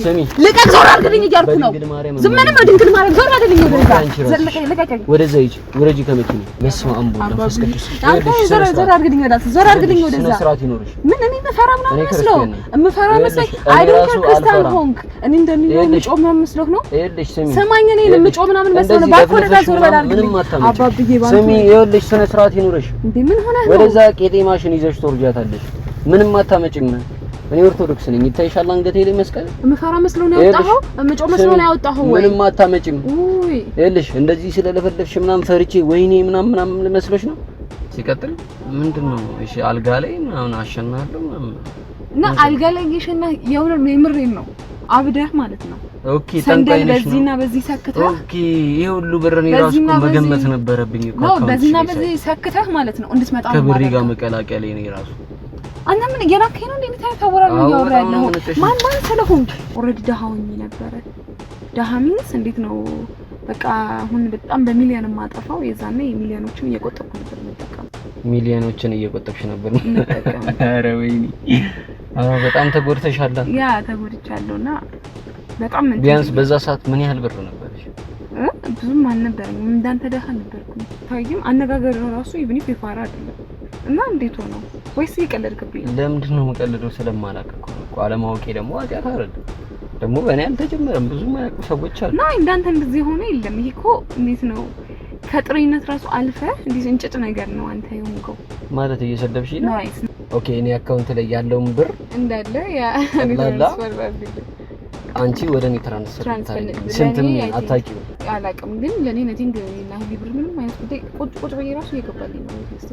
ስሚ ልቀቅ ዞር አድርግልኝ እያልኩ ነው ዝም ብለህ ነው ድንግል ማርያም ዞር አድርግልኝ ወደዛ ልቀቀኝ ወደዛ ሂጂ ውረጂ ከመኪና በስመ አብ ወመንፈስ ቅዱስ ዞር አድርግልኝ ወደዛ ስርዓት ይኖርሽ ምን እኔ መፈራ ምናምን መስለው እምፈራ መስለኝ አይዶንት ክርስቲያን ሆንክ እኔ እንደሚሆን ጮም ምናምን መስሎህ ነው ይኸውልሽ ስሚ ሰማኝ እኔ ለምጮም ምናምን መስለው ነው ባክ ወደዛ ዞር በል አድርግልኝ አባብዬ ባንተ ስሚ ይኸውልሽ ስነ ስርዓት ይኖርሽ እንዴ ምን ሆነህ ነው ወደዛ ቄጤማሽን ይዘሽ ትወርጃታለሽ ምንም አታመጪም እኔ ኦርቶዶክስ ነኝ ይታይሻል አንገቴ ላይ መስቀል እምፈራ መስሎ ነው ያወጣኸው እምጮም መስሎ ነው ያወጣኸው ወይ ምንም አታመጪም ይኸውልሽ እንደዚህ ስለለፈለፍሽ ምናምን ፈርቼ ወይኔ ምናምን መስሎሽ ነው ሲቀጥል ምንድነው እሺ አልጋ ላይ ምናምን አሸናለሁ እና አልጋ ላይ እየሸናህ የምሬን ነው አብደህ ማለት ነው ኦኬ ተንቀይነሽ ነው በዚህና በዚህ ሰክተህ ኦኬ ይሄ ሁሉ ብር ነው ራሱ መገመት ነበረብኝ እኮ በዚህና በዚህ ሰክተህ ማለት ነው እንድትመጣ ማለት ነው ከብሪ ጋር መቀላቀል ነው ራሱ አንተ ምን እየራከኝ ነው እንዴ ታወራለህ ነው ያወራለሁ ማን ስለሆንክ ኦሬዲ ደሃውኝ ነበር ደሃሚንስ እንዴት ነው በቃ አሁን በጣም በሚሊዮን ማጠፋው የዛኔ ሚሊዮኖችን እየቆጠብኩ ነበር መጠቀም ሚሊዮኖችን እየቆጠብሽ ነበር መጠቀም ኧረ ወይኔ በጣም ተጎድተሻል ያ ተጎድቻለሁና በጣም ቢያንስ በዛ ሰዓት ምን ያህል ብር ነበርሽ ብዙም አልነበረም እንዳንተ ደሃ ነበርኩ ታይም አነጋገር ራሱ ኢቭን ኢፍ ይፋራ አይደለም እና እንዴት ሆኖ ወይስ ይቀለድክብኝ ለምንድን ነው መቀለደው ስለማላውቅ እኮ አለማወቄ ደግሞ አጥያት አይደለም ደግሞ በእኔ አልተጀመረም ብዙ ማያውቁ ሰዎች አሉ ናይ እንዳንተ እንደዚህ ሆነ የለም ይሄ እኮ እንዴት ነው ከጥሪነት ራሱ አልፈ እንዴ እንጭጭ ነገር ነው አንተ የሆንከው ማለት እየሰደብሽ ነው ኦኬ እኔ አካውንት ላይ ያለውን ብር እንዳለ ያ ትራንስፈር አንቺ ወደኔ ትራንስፈር ስንትም አታውቂው አላውቅም ግን ለኔ ነቲንግ እና ብር ምንም አይነት ጉዳይ ቁጭ በየራሱ እየገባልኝ ነው ቴክስት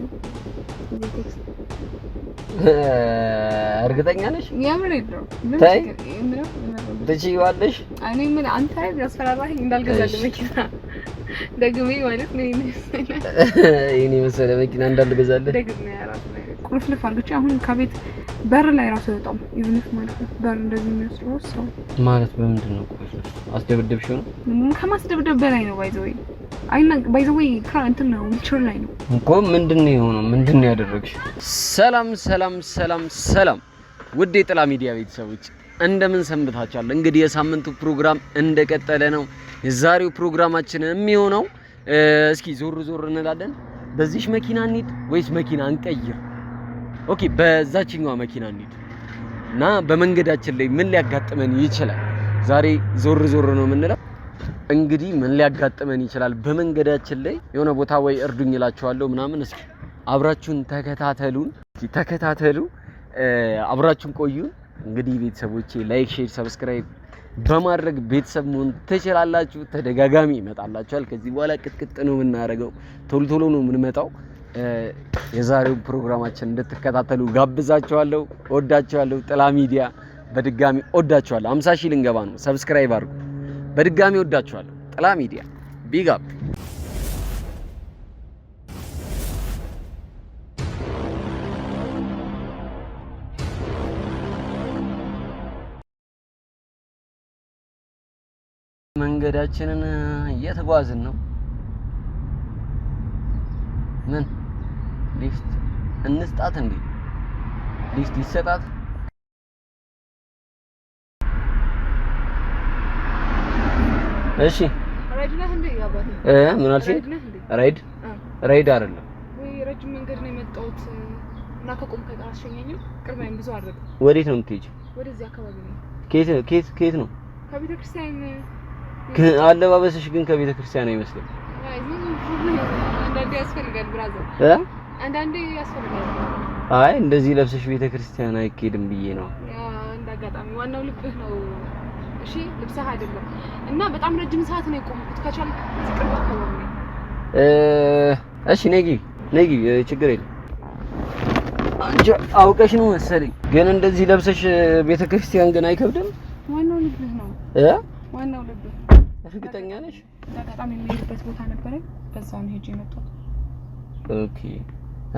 እርግጠኛ ነሽ የምሬድ ነው ታይ ትችይዋለሽ እኔ ምን አንተ ያስፈራራኝ እንዳልገዛልህ መኪና ደግሜ ማለት ነው እኔ መሰለ መኪና እንዳልገዛልህ ደግሜ ያራስ ነው ቁልፍ አድርጌ አሁን ከቤት በር ላይ ራሱ ወጣው ኢቭን ኢፍ ማለት ነው በር እንደዚህ የሚያስረው ሰው ማለት በምንድን ነው ቁልፍ አስደብደብሽው ነው ምን ከማስደብደብ በላይ ነው ባይዘወይ አይና ባይዘወይ እንትን ነው ዊልቸር ላይ ነው እኮ ምንድነው የሆነው ምንድነው ያደረግሽ ሰላም ውድ የጥላ ሚዲያ ቤተሰቦች እንደምን ሰንብታችኋል እንግዲህ የሳምንቱ ፕሮግራም እንደቀጠለ ነው የዛሬው ፕሮግራማችን የሚሆነው እስኪ ዞር እንላለን በዚህ መኪና እንሂድ ወይስ መኪና እንቀይር ኦኬ በዛችኛዋ መኪና እንሂድ እና በመንገዳችን ላይ ምን ሊያጋጥመን ይችላል ዛሬ ዞር ነው የምንለው እንግዲህ ምን ሊያጋጥመን ይችላል በመንገዳችን ላይ የሆነ ቦታ ወይ እርዱኝ እላችኋለሁ ምናምን እስኪ አብራችሁን ተከታተሉ አብራችሁን ቆዩ እንግዲህ ቤተሰቦቼ ላይክ ሼር ሰብስክራይብ በማድረግ ቤተሰብ መሆን ትችላላችሁ ተደጋጋሚ ይመጣላችኋል ከዚህ በኋላ ቅጥቅጥ ነው የምናደርገው ቶሎ ነው የምንመጣው የዛሬው ፕሮግራማችን እንድትከታተሉ ጋብዛችኋለሁ ወዳችኋለሁ ጥላ ሚዲያ በድጋሚ ወዳችኋለሁ 50,000 ልንገባ ነው ሰብስክራይብ አድርጉ በድጋሚ ወዳችኋለሁ ጥላ ሚዲያ ቢግ አፕ መንገዳችንን እየተጓዝን ነው ምን ሊፍት እንስጣት እንዴ ሊፍት ይሰጣት እሺ ራይድ ነህ እንዴ ያባቴ ምን አልሽ ራይድ አይደለም ወይ ረጅም መንገድ ነው የመጣሁት እና ከቆምከ ጋር አሸኘኝም ቅርባይም ብዙ አድርግ ወዴት ነው የምትሄጂው ወደዚህ አካባቢ ነው ከየት ነው ከቤተ ክርስቲያን አለባበስሽ ግን ከቤተ ክርስቲያን አይመስልም አንዳንዴ ያስፈልጋል ብራዘር አንዳንዴ ያስፈልጋል አይ እንደዚህ ለብሰሽ ቤተ ክርስቲያን አይኬድም ብዬ ነው እንዳጋጣሚ ዋናው ልብህ ነው እሺ ልብስህ አይደለም እና በጣም ረጅም ሰዓት ነው የቆምኩት ከቻልክ ቅርብ አካባቢ ነው እሺ ነጊ ችግር የለም አንቺ አውቀሽ ነው መሰለኝ ግን እንደዚህ ለብሰሽ ቤተ ክርስቲያን ግን አይከብድም ዋናው ልብህ ነው ዋናው ልብህ እርግጠኛ ነሽ እንዳጋጣሚ የሚሄድበት ቦታ ነበረ በዛው ነው ሄጄ መጣሁ ኦኬ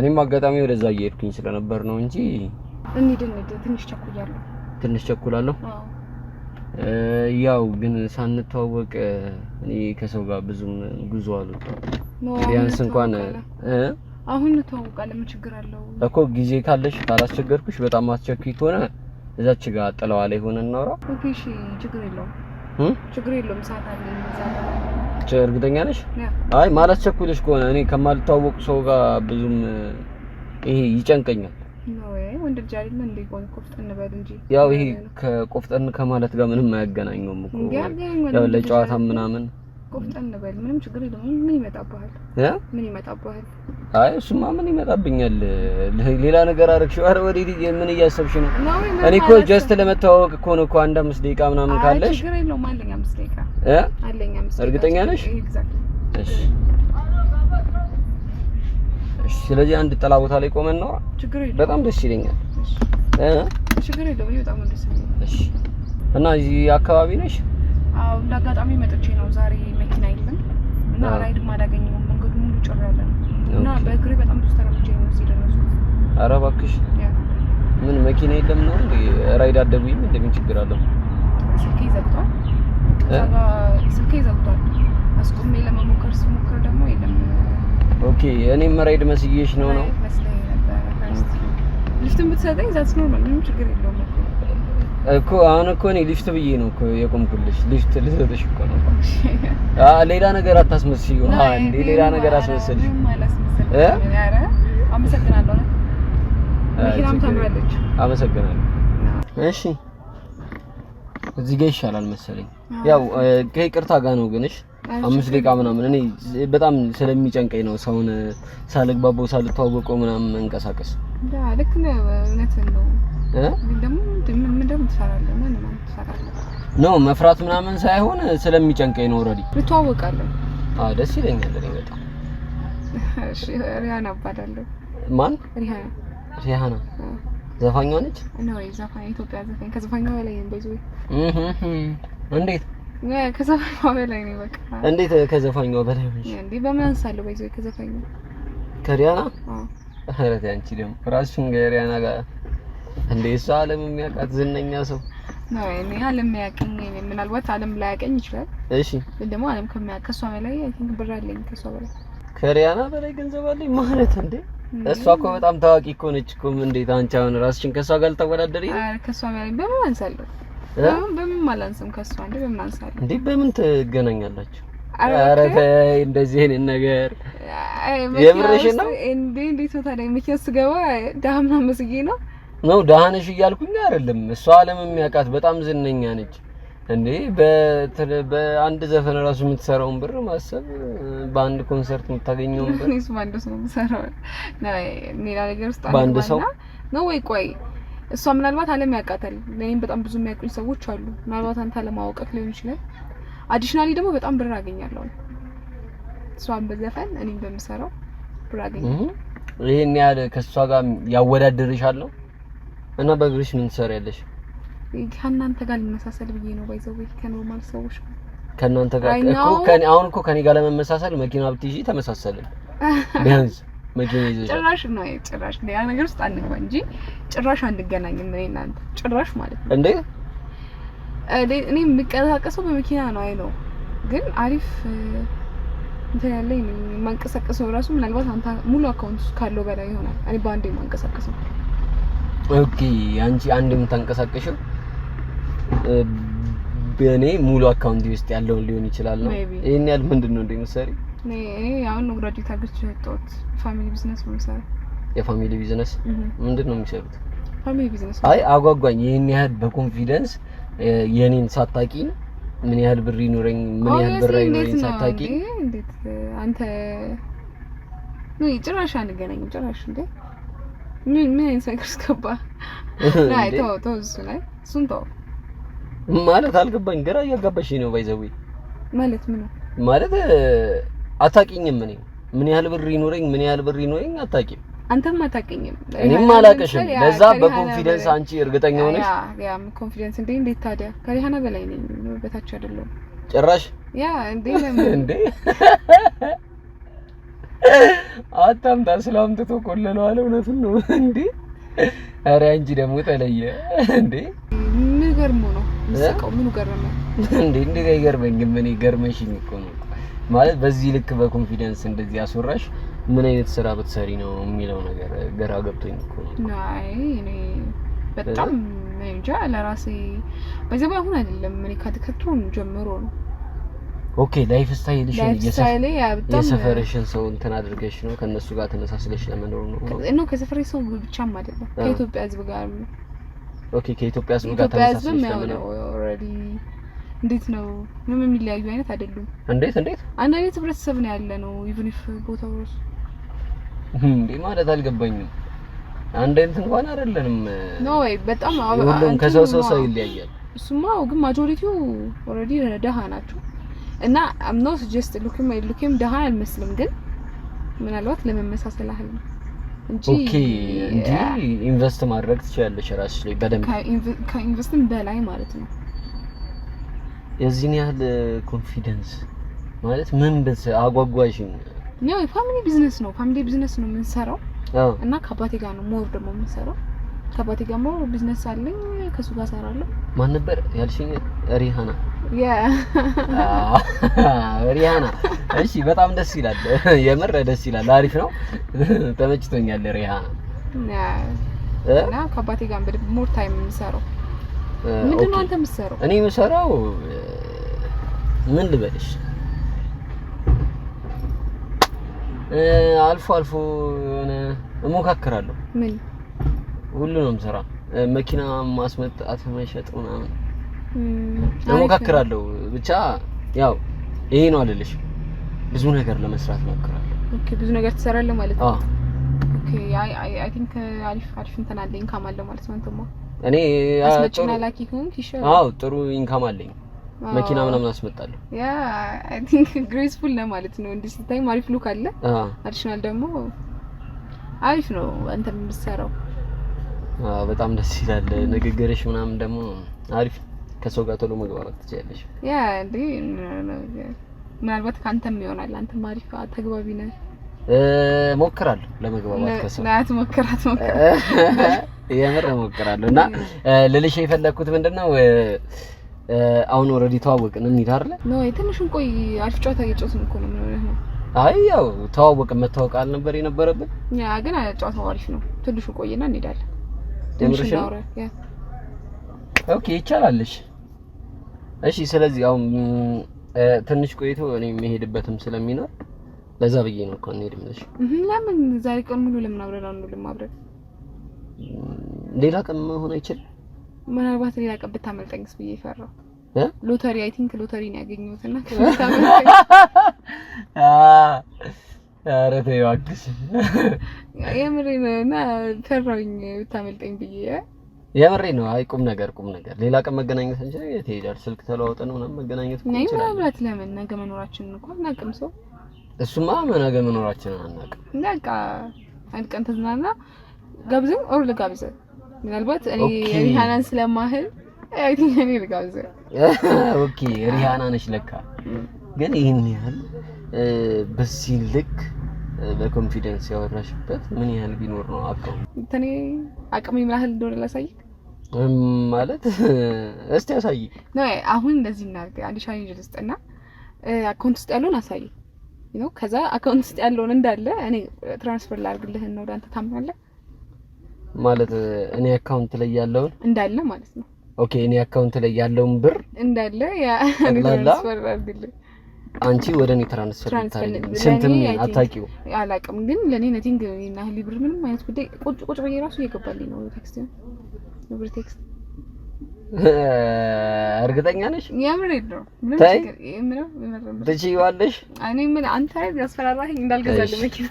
እኔም አጋጣሚ ወደዛ እየሄድኩኝ ስለነበር ነው እንጂ እንሂድ ትንሽ ቸኩላለሁ አዎ ያው ግን ሳንተዋወቅ እኔ ከሰው ጋር ብዙም ጉዞ አልወጣም ቢያንስ እንኳን አሁን ተዋውቃለን ምን ችግር አለው እኮ ጊዜ ካለሽ ካላስቸገርኩሽ በጣም አስቸኩይ ከሆነ እዛች ጋር ጥለዋ ላይ ሆነን እናውራ። ኦኬ እሺ ችግር የለውም ሰዓት አለኝ እዛ ጋር እርግጠኛ ነሽ? አይ ማለት ቸኩልሽ ከሆነ እኔ ከማልታወቅ ሰው ጋር ብዙም ይሄ ይጨንቀኛል። ነው ወንድ ልጅ አይደል እንዴ ቆፍጠን በል እንጂ ያው ይሄ ከቆፍጠን ከማለት ጋር ምንም አያገናኘውም እኮ ያው ለጨዋታ ምናምን ቆፍጠን በል ምንም ችግር የለውም። ምን ይመጣብሃል? ምን ይመጣብሃል? አይ እሱማ ምን ይመጣብኛል? ሌላ ነገር አረግሽ አይደል? ወዴት ምን እያሰብሽ ነው? እኔ እኮ ጀስት ለመተዋወቅ እኮ ነው እኮ 1-5 ደቂቃ ምናምን ካለሽ ችግር የለውም። አለኝ 5 ደቂቃ አለኝ 5 ደቂቃ። እርግጠኛ ነሽ? እሺ እሺ። ስለዚህ አንድ ጥላ ቦታ ላይ ቆመን ነው። ችግር የለውም። በጣም ደስ ይለኛል። ችግር የለውም። በጣም ደስ ይለኛል። እሺ። እና እዚህ አካባቢ ነሽ? አዎ እንዳጋጣሚ መጥቼ ነው ዛሬ መኪና የለም እና ራይድም አላገኘሁም። መንገዱ ሙሉ ጭር ያለ ነው እና በእግሬ በጣም ብዙ ተራምጄ ነው እዚህ ደረስኩት። ኧረ እባክሽ ምን መኪና የለም ነው እንዴ? ራይድ አደጉኝ እንደምን ችግር አለው? ስልኬ ዘግቷል። ስልኬ ዘግቷል። አስቆሜ ለመሞከር ስሞክር ደግሞ የለም። ኦኬ እኔም ራይድ መስዬሽ ነው መስለኝ ነበር። ሊፍትም ብትሰጠኝ ዛትስ ኖርማል ምንም ችግር የለውም እኮ አሁን እኮ እኔ ሊፍት ብዬ ነው እኮ የቆምኩልሽ። ሊፍት ልሰጥሽ እኮ ነው። ሌላ ነገር አታስመስዪ። እንዴ ሌላ ነገር አስመስልሽ። ኧረ አመሰግናለሁ። መኪናም ታምራለች። አመሰግናለሁ። እሺ እዚህ ጋር ይሻላል መሰለኝ። ያው ከይቅርታ ጋር ነው ግንሽ 5 ደቂቃ ምናምን እኔ በጣም ስለሚጨንቀኝ ነው ሰውን ሳልግባባው ሳልተዋወቀው ምናምን መንቀሳቀስ። ልክ ነው። እውነትህን ነው። ደግሞ ምን ትፈራለህ? ምን ትፈራለህ? ነው መፍራት ምናምን ሳይሆን ስለሚጨንቀኝ ነው። ኦሬዲ ልተዋወቃለሁ። ደስ ይለኛል እኔ በጣም። እሺ ሪሃና እባላለሁ። ማን? ሪሃና ዘፋኛ ነች? ነው ዘፋኝ፣ ኢትዮጵያ ዘፋኝ። ከዘፋኛው በላይ ነው በዚህ። እንዴት? ከዘፋኛው በላይ ነው በቃ። እንዴት ከዘፋኛው በላይ ነሽ? እንዴ በምን አንሳለሁ በዚህ ከዘፋኛው? ከሪሃና? ኧረ ተይ አንቺ ደግሞ ራስሽን ከሪሃና ጋር እንዴ? እሷ ዓለም የሚያውቃት ዝነኛ ሰው ነው። እኔ ዓለም የሚያውቀኝ ምናልባት ዓለም ላይ ያውቀኝ ይችላል። እሺ ግን ደግሞ ዓለም ከሷ በላይ አይ ቲንክ ብር አለኝ። ከሷ በላይ ከሪሃና በላይ ገንዘብ አለኝ ማለት እንዴ? እሷ እኮ በጣም ታዋቂ እኮ ነች እኮ። እንዴት አንቺ አሁን ራስሽን ከሷ ጋር ልታወዳደሪ? ከሷ በላይ በምን አንሳለሁ? በምን አላንስም ከሷ እንዴ? በምን አንሳለሁ እንዴ? በምን ትገናኛላችሁ? ኧረ ተይ እንደዚህ አይነት ነገር የምርሽን ነው እንዴ? እንዴት ነው ታዲያ መኪና ስገባ ዳህምና መስዬ ነው ዳህነሽ እያልኩኝ አይደለም። እሷ ዓለም የሚያውቃት በጣም ዝነኛ ነች እንዴ። በአንድ ዘፈን ራሱ የምትሰራውን ብር ማሰብ፣ በአንድ ኮንሰርት የምታገኘውን ብር እኔስ ባንድ ሰው የምሰራው ሌላ ነገር ውስጥ ባንድ ሰው ነው ወይ? ቆይ እሷ ምናልባት ዓለም ያውቃታል። እኔም በጣም ብዙ የሚያውቁኝ ሰዎች አሉ። ምናልባት አንተ አለማወቅህ ሊሆን ይችላል። አዲሽናሊ ደግሞ በጣም ብር አገኛለሁ። እሷን በዘፈን እኔም በምሰራው ብር አገኛለሁ። ይሄን ያህል ከሷ ጋር ያወዳድርሻል ነው? እና በእግርሽ ምን ትሰሪያለሽ? ከእናንተ ጋር ልመሳሰል ብዬ ነው። ባይዘው ከኖርማል ሰዎች ከእናንተ ጋር እኮ አሁን እኮ ከኔ ጋር ለመመሳሰል መኪና ብትይዢ ተመሳሰልን። ቢያንስ መኪና ይዘሽ ጭራሽ ሌላ ነገር ውስጥ አንገባ እንጂ ጭራሽ አንገናኝም። እኔ እና አንተ ጭራሽ ማለት ነው እንዴ? እኔ የምንቀሳቀሰው በመኪና ነው። አይ ነው ግን አሪፍ እንትን ያለኝ የማንቀሳቀሰው ራሱ ምናልባት አንተ ሙሉ አካውንት ካለው በላይ ይሆናል። እኔ በአንዴ የማንቀሳቀሰው። ኦኬ አንቺ አንድ የምታንቀሳቀሽው በእኔ ሙሉ አካውንት ውስጥ ያለው ሊሆን ይችላል ነው። ይሄን ያህል ምንድነው እንደምትሰሪ? እኔ አሁን ነው ግራጁዌት አድርጌ የወጣሁት። ፋሚሊ ቢዝነስ ነው የምሰራው። የፋሚሊ ቢዝነስ ምንድነው የሚሰሩት? ፋሚሊ ቢዝነስ። አይ አጓጓኝ። ይሄን ያህል በኮንፊደንስ የኔን ሳታቂ ምን ያህል ብር ይኖረኝ ምን ያህል ብር ይኖረኝ ሳታቂ እንዴት አንተ ነው ጭራሽ አንገናኝም? ጭራሽ እንዴ ምን አይሰክርስ ገባ ናይ ተው እሱ ላይ እሱን ተው ማለት አልገባኝ። ግራ እያጋባሽኝ ነው። ባይዘዊ ማለት ምን ነው ማለት አታቂኝም? ምን ያህል ብር ይኖረኝ ምን ያህል ብር ይኖረኝ አታቂም። አንተም አታቂኝም እኔም አላቀሽም። ለዛ በኮንፊደንስ አንቺ እርግጠኛ ሆነሽ ያ ኮንፊደንስ እንዴት ታዲያ ከሪሃና በላይ ነኝ በታች አይደለም ጭራሽ ያ እንዴ አታምጣ ስላምጥቶ ቆለለው አለ። እውነቱን ነው እንዴ? ኧረ አንቺ ደግሞ ተለየ እንዴ? ምን ገርሞ ነው መስቀው? ምን ገርመ እንዴ አይገርመኝም። ምን ገርመሽኝ እኮ ነው ማለት በዚህ ልክ በኮንፊደንስ እንደዚህ አስወራሽ። ምን አይነት ስራ ብትሰሪ ነው የሚለው ነገር ግራ ገብቶኝ እኮ ነው። አይ እኔ በጣም እንጃ ለራሴ በዚህ አሁን አይደለም ምን ከተከቱን ጀምሮ ነው ኦኬ ላይፍ ስታይልሽን የሰፈርሽን ሰው እንትን አድርገሽ ነው ከነሱ ጋር ተመሳስለሽ ለመኖር ነው ከሰፈሬ ሰው ብቻም አይደለም ከኢትዮጵያ ህዝብ ጋር ነው ኦኬ ከኢትዮጵያ ህዝብ ጋር ተመሳስለሽ ነው ኦሬዲ እንዴት ነው ምንም የሚለያዩ አይነት አይደሉም እንዴት አንድ አይነት ህብረተሰብ ነው ያለ ነው ኢቭን ኢፍ ቦታው እንዴ ማለት አልገባኝም አንድ አይነት እንኳን አይደለንም ኖ ወይ በጣም ሁሉም ከሰው ይለያያል እሱማ ግን ማጆሪቲው ኦሬዲ ደሃ ናቸው እና I'm not just looking ደሃ አልመስልም ግን ምናልባት ለመመሳሰል አህል ነው እንጂ ኦኬ እንጂ ኢንቨስት ማድረግ ትችላለሽ ራስሽ ላይ በደንብ ከኢንቨስትም በላይ ማለት ነው የዚህን ያህል ኮንፊደንስ ማለት ምን አጓጓሽ ነው ፋሚሊ ቢዝነስ ነው የምንሰራው እና ከአባቴ ጋር ነው ሞር ደግሞ የምንሰራው ከአባቴ ጋር ሞር ቢዝነስ አለኝ ከሱ ጋር ሰራለሁ ማን ነበር ያልሽኝ ሪሃና ሪሃና እሺ በጣም ደስ ይላል የምር ደስ ይላል አሪፍ ነው ተመችቶኛል ሪሃና እና ከአባቴ ጋር ሞር ታይም የምንሰራው ምንድነው አንተ የምትሰራው እኔ የምሰራው ምን ልበልሽ አልፎ የሆነ እሞካክራለሁ ምን ሁሉንም ስራ መኪና ማስመጣት መሸጥ ምናምን እሞካክራለሁ ብቻ ያው ይሄ ነው አይደልሽ ብዙ ነገር ለመስራት እሞክራለሁ ኦኬ ብዙ ነገር ትሰራለህ ማለት ነው ኦኬ አይ ቲንክ አሪፍ እንትን አለኝ ኢንካም አለ ማለት ነው አንተማ እኔ አስመጭና ላኪ ሆንክ ይሻላል አዎ ጥሩ ኢንካም አለኝ መኪና ምናምን አስመጣለሁ ያ አይ ቲንክ ግሬስፉል ነው ማለት ነው እንዴ ስታይ አሪፍ ሉክ አለ አዲሽናል ደግሞ አሪፍ ነው አንተ የምትሰራው በጣም ደስ ይላል ንግግርሽ ምናምን ደግሞ አሪፍ ከሰው ጋር ቶሎ መግባባት ትችያለሽ ያ እንዴ ምናልባት ካንተም ይሆናል አንተም አሪፍ ተግባቢ ነህ ሞክራለሁ ለመግባባት ከሰው ናት ሞክራት የምር ሞክራለሁ እና ለልሽ የፈለኩት ምንድነው አሁን ኦሬዲ ተዋወቅን እንዴ አይደል ነው ትንሽን ቆይ አሪፍ ጨዋታ እየጨዋትን እኮ ነው ነው አይ ያው ተዋወቅን መታወቅ አልነበር የነበረብን ያ ግን ጨዋታው አሪፍ ነው ትንሽ ቆይና እንሄዳለን ትንሽ ነው ያ ኦኬ ይቻላልሽ እሺ ስለዚህ አሁን ትንሽ ቆይቶ እኔ መሄድበትም ስለሚኖር ለዛ ብዬ ነው እኮ እንሄድምልሽ ለምን ዛሬ ቀን ሙሉ ለምን አብረን ሌላ ቀን መሆን አይችልም ምናልባት ሌላ ቀን ብታመልጠኝስ ብዬ ፈራው ሎተሪ አይ ቲንክ ሎተሪ ነው ያገኘሁትና ኧረ ተይ እባክሽ የምሬ ነው እና ፈራሁኝ ብታመልጠኝ ብዬ የምሬ ነው አይ ቁም ነገር ሌላ ቀን መገናኘት እንጂ የት ሄዳል ስልክ ተለዋውጠን ምናምን መገናኘት እኮ ይችላል ምናልባት ለምን ነገ መኖራችንን እንኳን አናውቅም ሰው እሱማ ነገ መኖራችንን አናውቅም በቃ አንድ ቀን ተዝናና ጋብዘን ኦር ለጋብዘን ምናልባት እኔ ሪሃናን ስለማህል አይ ቲንክ እኔ ልጋብዘን ኦኬ ሪሃና ነሽ ለካ ግን ይሄን ያህል በዚህ ልክ በኮንፊደንስ ያወራሽበት ምን ያህል ቢኖር ነው አካውንት እኔ አቅም ይምላል እንደሆነ ላሳይክ ማለት እስቲ ያሳይ ነው አሁን እንደዚህ እናርግ አንድ ቻሌንጅ ልስጥና አካውንት ውስጥ ያለውን አሳይ ነው ከዛ አካውንት ውስጥ ያለውን እንዳለ እኔ ትራንስፈር ላድርግልህ ነው አንተ ታምናለህ ማለት እኔ አካውንት ላይ ያለውን እንዳለ ማለት ነው ኦኬ እኔ አካውንት ላይ ያለውን ብር እንዳለ ያ ትራንስፈር አድርግልህ አንቺ ወደ እኔ ትራንስፈር ታደርጊ ስንትም አታውቂው አላውቅም ግን ለኔ ነቲንግ እና ሊብር ምንም አይነት ጉዳይ ቁጭ በየ ራሱ እየገባልኝ ነው ቴክስት ነው ብር ቴክስት እርግጠኛ ነሽ የምሬ ነው ምንም ችግር ምንም ትችይዋለሽ እኔ ምን አንተ ያስፈራራኸኝ እንዳልገዛልህ መኪና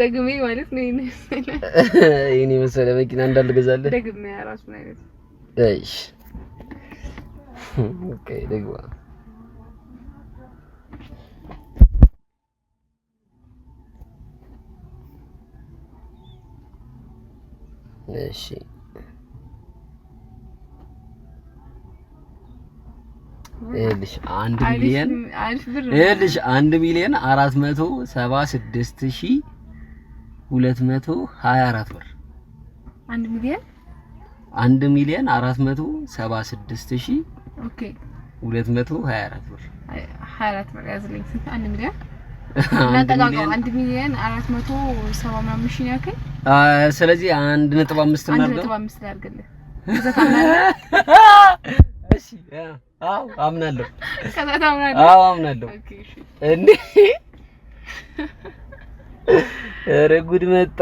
ደግሜ ማለት ነው እኔ መሰለ መኪና እንዳልገዛልህ ደግሜ ራሱ ነው አይደል እሺ ኦኬ ደግዋ እሺ እልሽ 1 ሚሊዮን 476,224 ብር 1 ሚሊዮን 476,000 ኦኬ 224 ብር 24 ብር ያዝልኝ 1 ሚሊዮን እናጠጋጋው 1 ሚሊዮን 470 ምናምን ሺህ ያክል ስለዚህ 1.5 እናድርገው 1.5 ላድርግልህ ከዛ ታምናለህ? እሺ አዎ አምናለሁ። ከዛ ታምናለህ? አዎ አምናለሁ። ኦኬ እሺ እንዴ ኧረ ጉድ መጣ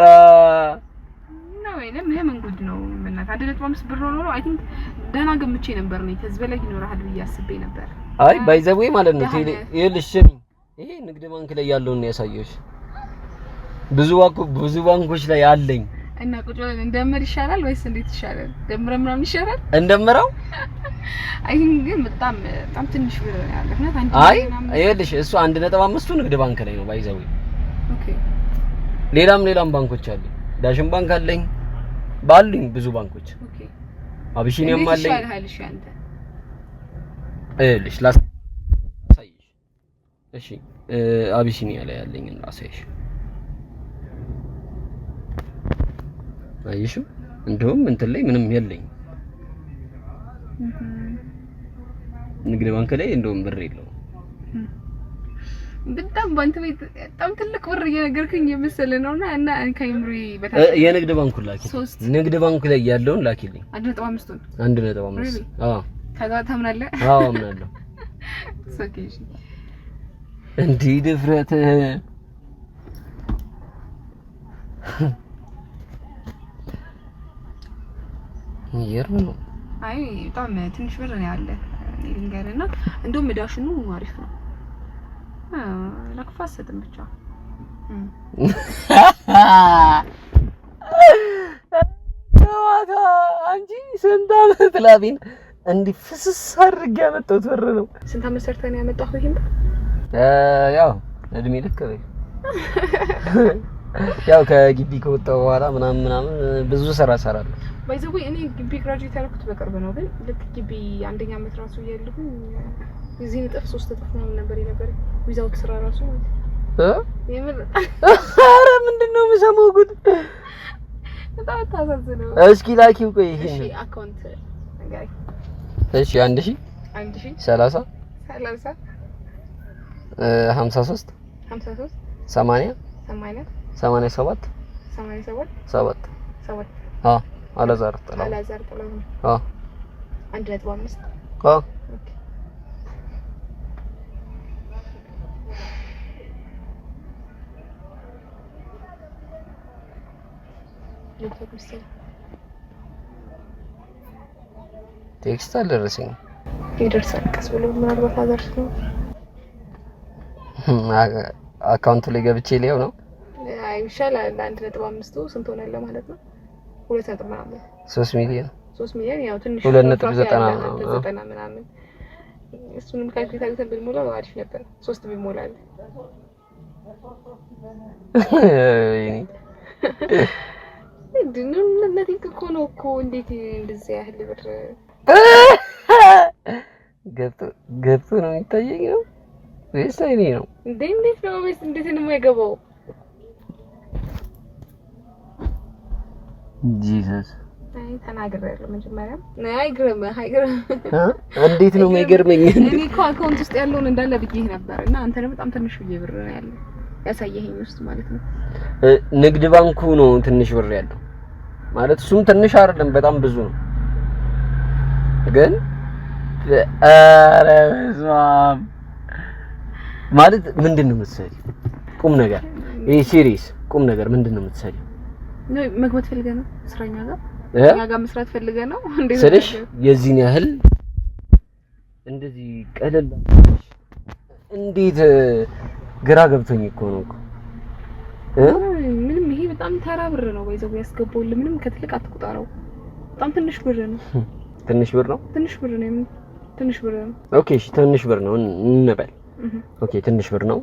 ነው ወይንም የምን ጉድ ነው? ምናት 1.5 ብር ነው አይ ቲንክ ደህና ገምቼ ነበር ነው ከዚህ በላይ ይኖርሃል ብዬ አስቤ ነበር። አይ ባይዘዌ ማለት ነው ይኸውልሽ ይሄ ንግድ ባንክ ላይ ያለውን ነው ያሳየሁሽ። ብዙ ባንኮች ላይ አለኝ እና ቁጭ ብለን እንደምር ይሻላል ወይስ እንዴት ይሻላል? ደምረ ምናምን ይሻላል? እንደምራው አይ ግን በጣም ትንሽ ብር ነው ያለው እና አንተ አይ ይኸውልሽ እሱ 1.5 ንግድ ባንክ ላይ ነው ባይዘዌ። ኦኬ ሌላም ባንኮች አሉ። ዳሽን ባንክ አለኝ ባሉኝ ብዙ ባንኮች። ኦኬ አቢሲኒያም አለኝ። ይሻላል እሺ አንተ እልሽ ላሳይሽ። እሺ አቢሲኒያ ላይ ያለኝ ላሳይሽ። አይሽ እንደውም እንትን ላይ ምንም የለኝ። ንግድ ባንክ ላይ እንደውም ብር የለውም። በጣም ባንተ ቤት በጣም ትልቅ ብር እየነገርከኝ የመሰለ ነውና እና ከይምሪ በታች የንግድ ባንኩ ላኪ። ንግድ ባንኩ ላይ ያለውን ላኪልኝ። 1.5 አዎ ከዛ ታምናለህ? አዎ አምናለሁ። ሶኬሽ እንዴ ድፍረት ይገርም ነው። አይ በጣም ትንሽ ብር ነው ያለ ልንገርና እንደውም ዳሽኑ አሪፍ ነው። ለክፋ ሰጥም ብቻ አንቺ ስንት ዓመት ላቢን እንዲህ ፍስስ አድርጌ ያመጣሁት ብር ነው። ስንት ዓመት ሰርተህ ነው ያመጣኸው ይሄን? ያው እድሜ ልክ ነው። ያው ከግቢ ከወጣሁ በኋላ ምናምን ብዙ ስራ እሰራለሁ። ባይዘው እኔ ግቢ ግራጁዌት ያደረኩት በቅርብ ነው፣ ግን ልክ ግቢ አንደኛ ዓመት ራሱ እያለሁ እዚህ ንጥፍ 3 እጥፍ ነው ነበር ዊዛውት ስራ ራሱ የምር ኧረ ምንድነው የምሰማው ጉድ በጣም ታሳዝነው። እስኪ ላኪው ቆይ ይሄ እሺ አካውንት ንገረኝ። እሺ 1000 30 30 53 80 87 አላዛር ጥላው 1.5 ኦኬ ቴክስት አልደረሰኝ። ይደርሳል ቀስ ብሎ ምናልባት አዘርሽ ነው። አካውንቱ ላይ ገብቼ ሊያው ነው። አይ ይሻላል። 1.5 ስንት ሆነለ ማለት ነው? 2 ምናምን 3 ሚሊዮን ያው ትንሽ 2.90 ምናምን እሱንም ካልኩሌት አድርገን ብንሞላው አሪፍ ነበር። 3 ቢሞላል ድንም ለነቲክ እኮ ነው እኮ እንዴት እንደዚህ ያህል ብር ገብቶ ነው የሚታየኝ ነው ወይስ አይኔ ነው? እንዴት ነው ወይስ እንዴት ነው የማይገባው? ጂሰስ አይ ተናግሬያለሁ መጀመሪያ። አይግርም እንዴት ነው የማይገርመኝ? እኔ እኮ አካውንት ውስጥ ያለውን እንዳለ ብዬሽ ነበር እና አንተ ነው በጣም ትንሽ ብር ነው ያለው ያሳየኸኝ ውስጥ ማለት ነው። ንግድ ባንኩ ነው ትንሽ ብር ያለው ማለት እሱም ትንሽ አይደለም በጣም ብዙ ነው። ግን ኧረ በስመአብ ማለት ምንድነው የምትሰሪው? ቁም ነገር ይሄ ሲሪየስ ቁም ነገር ምንድነው የምትሰሪው? ነው መግባት ፈልገህ ነው ስራኛ ጋር እኛ ጋር መስራት ፈልገህ ነው እንዴ? ስለሽ የዚህን ያህል እንደዚህ ቀለል እንዴት ግራ ገብቶኝ እኮ ነው እኮ ምንም ይሄ በጣም ተራ ብር ነው ወይዘው ያስገባውልህ ምንም ከትልቅ አትቆጣረው። በጣም ትንሽ ብር ነው። ትንሽ ብር ነው። ትንሽ ብር ነው። ኦኬ እሺ ትንሽ ብር ነው እንበል። ኦኬ ትንሽ ብር ነው።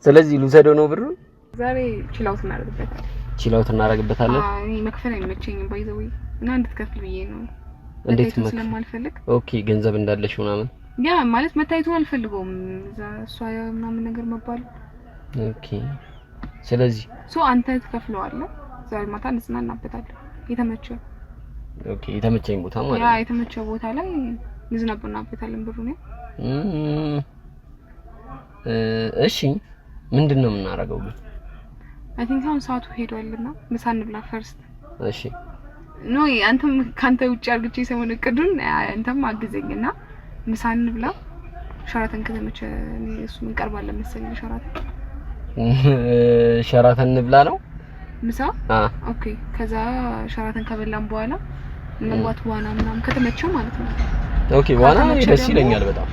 ስለዚህ ልውሰደው ነው ብሩን። ዛሬ ቺላውት እናደርግበታለን። አይ መክፈል አይመቸኝም ባይዘው እና እንድትከፍል ብዬ ነው። እንዴት ስለማልፈልግ ኦኬ ገንዘብ እንዳለሽ ምናምን ያ ማለት መታየቱን አልፈልገውም። እሷ ምናምን ነገር መባል ኦኬ። ስለዚህ አንተ ትከፍለዋለህ። ዛሬ ማታ እንዝናናበታለን። የተመቸው ኦኬ የተመቸኝ ቦታ ማለት ያ የተመቸው ቦታ ላይ እንዝናናበታለን ብሩን። እሺ ምንድነው የምናደርገው ግን? አይ ቲንክ አሁን ሰዓቱ ሄዷልና ምሳ እንብላ ፈርስት። እሺ ኖ አንተም ካንተ ውጪ አርግቼ ሰሞን እቅዱን አንተም አግዘኝና ምሳ እንብላ። ሸራተን ከተመቸ እሱ ምን ቀርባለን መሰለኝ ሸራተን እንብላ ነው ምሳ። ኦኬ ከዛ ሸራተን ከበላን በኋላ ምናልባት ዋና ምናምን ከተመቸው ማለት ነው። ኦኬ ዋና ደስ ይለኛል በጣም።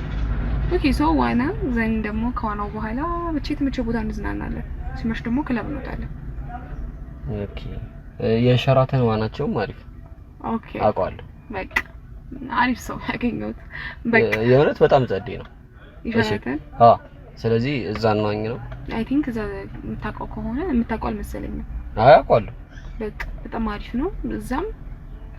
ኦኬ ሶ ዋና ዘን ደግሞ ከዋናው በኋላ ብቻ የተመቸው ቦታ እንዝናናለን። ሲመሽ ደግሞ ክለብ እንወጣለን። ኦኬ የሸራተን ዋናቸውም አሪፍ። ኦኬ አውቀዋለሁ። በቃ አሪፍ ሰው ያገኘሁት በቃ የእውነት በጣም ጸዴ ነው የሸራተን። ስለዚህ እዛ እንዋኝ ነው። አይ ቲንክ እዛ የምታውቀው ከሆነ የምታውቀው አልመሰለኝም። አውቀዋለሁ። በቃ በጣም አሪፍ ነው እዛም።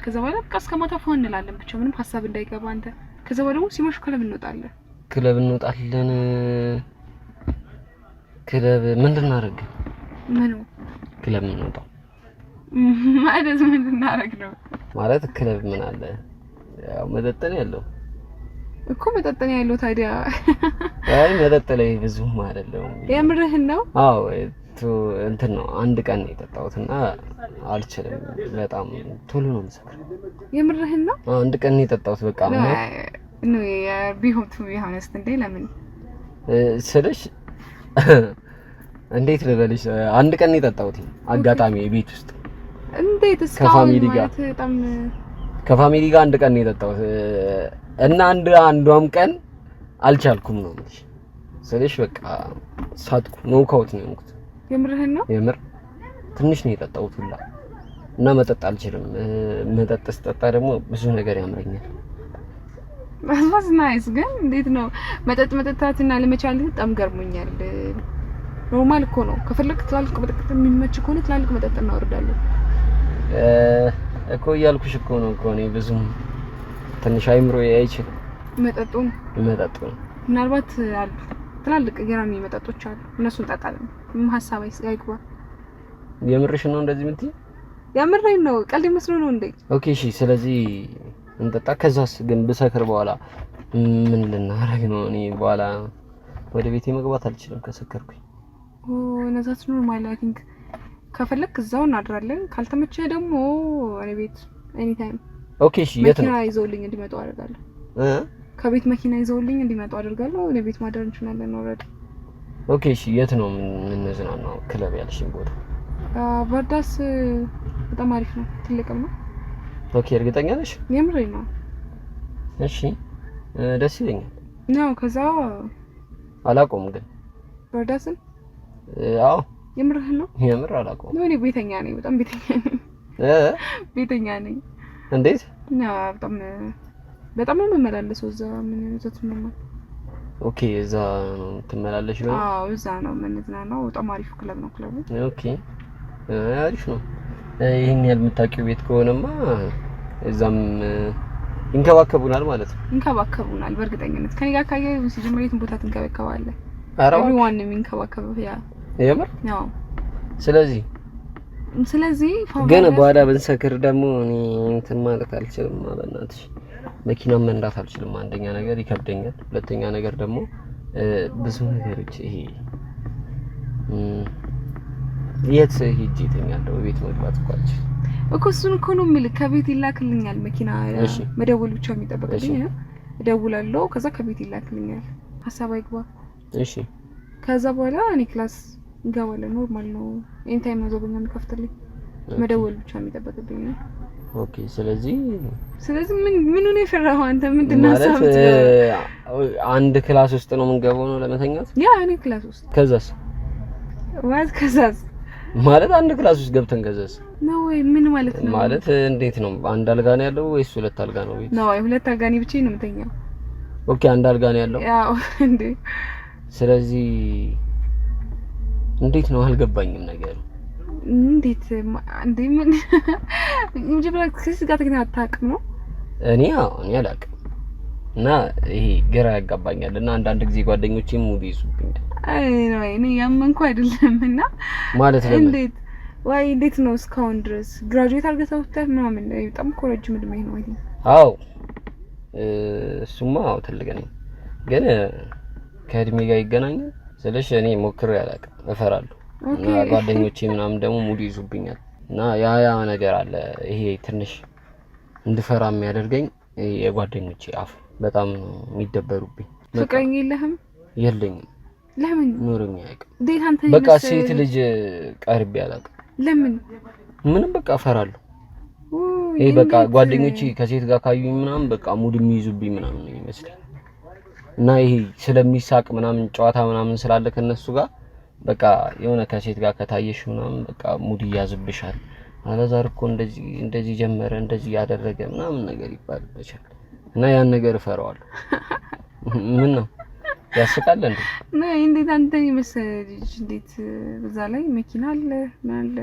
ከዛ በኋላ በቃ እስከ ማታ ፎን እንላለን ብቻ ምንም ሀሳብ እንዳይገባ አንተ። ከዛ በኋላ ደግሞ ሲመሽ ክለብ እንወጣለን። ክለብ ምንድን እናደርግ? ምን ክለብ እንወጣው ማለት ምን እናደርግ ነው ማለት? ክለብ ምን አለ? ያው መጠጥ ነው ያለው እኮ። መጠጥ ነው ያለው ታዲያ? አይ መጠጥ ላይ ብዙም አይደለም። የምርህን ነው? አዎ እንትን ነው አንድ ቀን ነው የጠጣሁትና አልችልም። በጣም ቶሎ ነው የምሰክረው። የምርህን ነው? አንድ ቀን ነው የጠጣሁት በቃ ነው ቢሆቱ ቢሆንስ እንዴ? ለምን ስልሽ እንዴት ልበልሽ? አንድ ቀን ነው የጠጣሁት አጋጣሚ ቤት ውስጥ። እንዴት እስካሁን ማለት ከፋሚሊ ጋር አንድ ቀን ነው የጠጣሁት እና አንዷም ቀን አልቻልኩም ነው ማለት ስልሽ በቃ ሳትኩ ነው ካውት ነው እንኩት። የምርህን ነው? የምር ትንሽ ነው የጠጣሁት ሁላ እና መጠጥ አልችልም። መጠጥ ስጠጣ ደግሞ ብዙ ነገር ያምረኛል። ማስ ናይስ። ግን እንዴት ነው መጠጣትና ለመቻልህ በጣም ገርሞኛል። ኖርማል እኮ ነው። ከፈለክ ትላልቅ መጠጥ የሚመች ከሆነ ትላልቅ መጠጥ እናወርዳለን እኮ እያልኩሽ እኮ ነው እኮ እኔ ብዙም ትንሽ አይምሮ አይችል መጠጡ ምናልባት አሉ ትላልቅ ገራሚ መጠጦች አሉ። እነሱን እንጠጣለን። ምን ሐሳብ አይግባ። የምርሽ ነው እንደዚህ የምትይ? የምሬን ነው። ቀልድ መስሎ ነው እንዴ? ኦኬ እሺ። ስለዚህ እንጠጣ። ከዛስ ግን ብሰክር በኋላ ምን ልናረግ ነው? እኔ በኋላ ወደ ቤቴ መግባት አልችልም ከሰከርኩኝ። ነዛት ኖርማል። አይ ቲንክ ከፈለክ እዛው እናድራለን። ካልተመቸ ደግሞ እኔ ቤት ኤኒ ታይም። ኦኬ እሺ። የት ነው? መኪና ይዘውልኝ እንዲመጡ አደርጋለሁ። ከቤት መኪና ይዘውልኝ እንዲመጡ አደርጋለሁ። እኔ ቤት ማደር እንችላለን ኦልሬዲ። ኦኬ እሺ። የት ነው የምንዝናናው? ክለብ ያልሽኝ ቦታ? በርዳስ በጣም አሪፍ ነው፣ ትልቅም ነው። ኦኬ። እርግጠኛ ነሽ? የምሬን ነው። እሺ ደስ ይለኛል ነው። ከዛ አላቆም ግን በርዳስን? አዎ። የምርህን ነው? የምር አላቆም ነው። እኔ ቤተኛ ነኝ፣ በጣም ቤተኛ ነኝ። ቤተኛ ነኝ። እንዴት? በጣም ነው የምመላለሰው እዛ። ምን ይዘት ነው? ኦኬ። እዛ ነው ትመላለሽ ነው? አዎ እዛ ነው የምንዝናናው። በጣም አሪፍ ክለብ ነው ክለቡ። ኦኬ አሪፍ ነው። ይሄን ያህል የምታውቂው ቤት ከሆነማ እዛም ይንከባከቡናል ማለት ነው። ይንከባከቡናል በእርግጠኝነት። ከኔ ጋር ካየህ ሲጀምር የትን ቦታ ትንከባከባለህ? ኤቭሪዋን ነው የሚንከባከበው። ያ የምር ነው። ስለዚህ ግን በኋላ ብንሰክር ደግሞ እኔ እንትን ማለት አልችልም። በእናትሽ መኪና መንዳት አልችልም። አንደኛ ነገር ይከብደኛል፣ ሁለተኛ ነገር ደግሞ ብዙ ነገሮች ይሄ የት ሄጄ እተኛለሁ? ቤት መግባት እንኳን እኮ እሱን እኮ ነው የምልህ። ከቤት ይላክልኛል መኪና። መደወል ብቻ የሚጠበቅብኝ ነው። እደውላለሁ፣ ከዛ ከቤት ይላክልኛል። ሀሳብ አይግባ። እሺ። ከዛ በኋላ እኔ ክላስ እንገባለን። ኖርማል ነው። ኤኒ ታይም ነው ዘበኛ የሚከፍትልኝ። መደወል ብቻ የሚጠበቅብኝ ነው። ኦኬ። ስለዚህ ምን ነው የፈራኸው አንተ? ምንድነው ሀሳብ? አንድ ክላስ ውስጥ ነው የምንገባው ነው ለመተኛት? ያ እኔ ክላስ ውስጥ። ከዛስ ማለት አንድ ክላስ ውስጥ ገብተን ከዛስ ነው ወይ? ምን ማለት ነው? ማለት እንዴት ነው? አንድ አልጋ ነው ያለው ወይስ ሁለት አልጋ ነው ቤት? ነው ሁለት አልጋ ነው ብቻዬን ነው የምተኛው። ኦኬ። አንድ አልጋ ነው ያለው? ያው እንዴ። ስለዚህ እንዴት ነው? አልገባኝም ነገር። እንዴት እንዴ? ምን እንጂ ብለህ ከዚህ ጋር ተገናኝ አታውቅም ነው? እኔ አላውቅም። እና ይሄ ግራ ያጋባኛል እና አንዳንድ ጊዜ ጓደኞቼም ሙድ ይዙብኛል። አይ ነው እኔ ያመንኩ አይደለምና ማለት ነው። እንዴት ነው እስካሁን ድረስ ግራጁዌት አድርገህ ወጥተህ ምናምን? በጣም እኮ ረጅም እድሜ ነው አይደል? አዎ እሱማ ትልቅ ነኝ፣ ግን ከእድሜ ጋር ይገናኛል ስልሽ እኔ ሞክሬ አላውቅም። እፈራለሁ። ጓደኞቼ ምናምን ደግሞ ሙድ ይዙብኛል እና ያ ነገር አለ። ይሄ ትንሽ እንድፈራ የሚያደርገኝ የጓደኞቼ አፍ በጣም የሚደበሩብኝ። ፍቅረኛ የለህም? የለኝም። ለምን? ኑሮኛ አይቀር እንዴት አንተ በቃ ሴት ልጅ ቀርብ ያላቅ ለምን? ምንም በቃ እፈራለሁ። ይሄ በቃ ጓደኞቼ ከሴት ጋር ካዩኝ ምናምን በቃ ሙድ የሚይዙብኝ ምናምን ነው ይመስለኝ እና ይሄ ስለሚሳቅ ምናምን ጨዋታ ምናምን ስላለ ከነሱ ጋር በቃ የሆነ ከሴት ጋር ከታየሽ ምናምን በቃ ሙድ ይያዝብሻል። አላዛር እኮ እንደዚህ ጀመረ እንደዚህ ያደረገ ምናምን ነገር ይባልበታል እና ያን ነገር እፈራዋለሁ። ምን ነው ያስቃል እንዴ? ነይ እንዴት አንተ ይመስልሽ? እንዴት በዛ ላይ መኪና አለ ምን አለ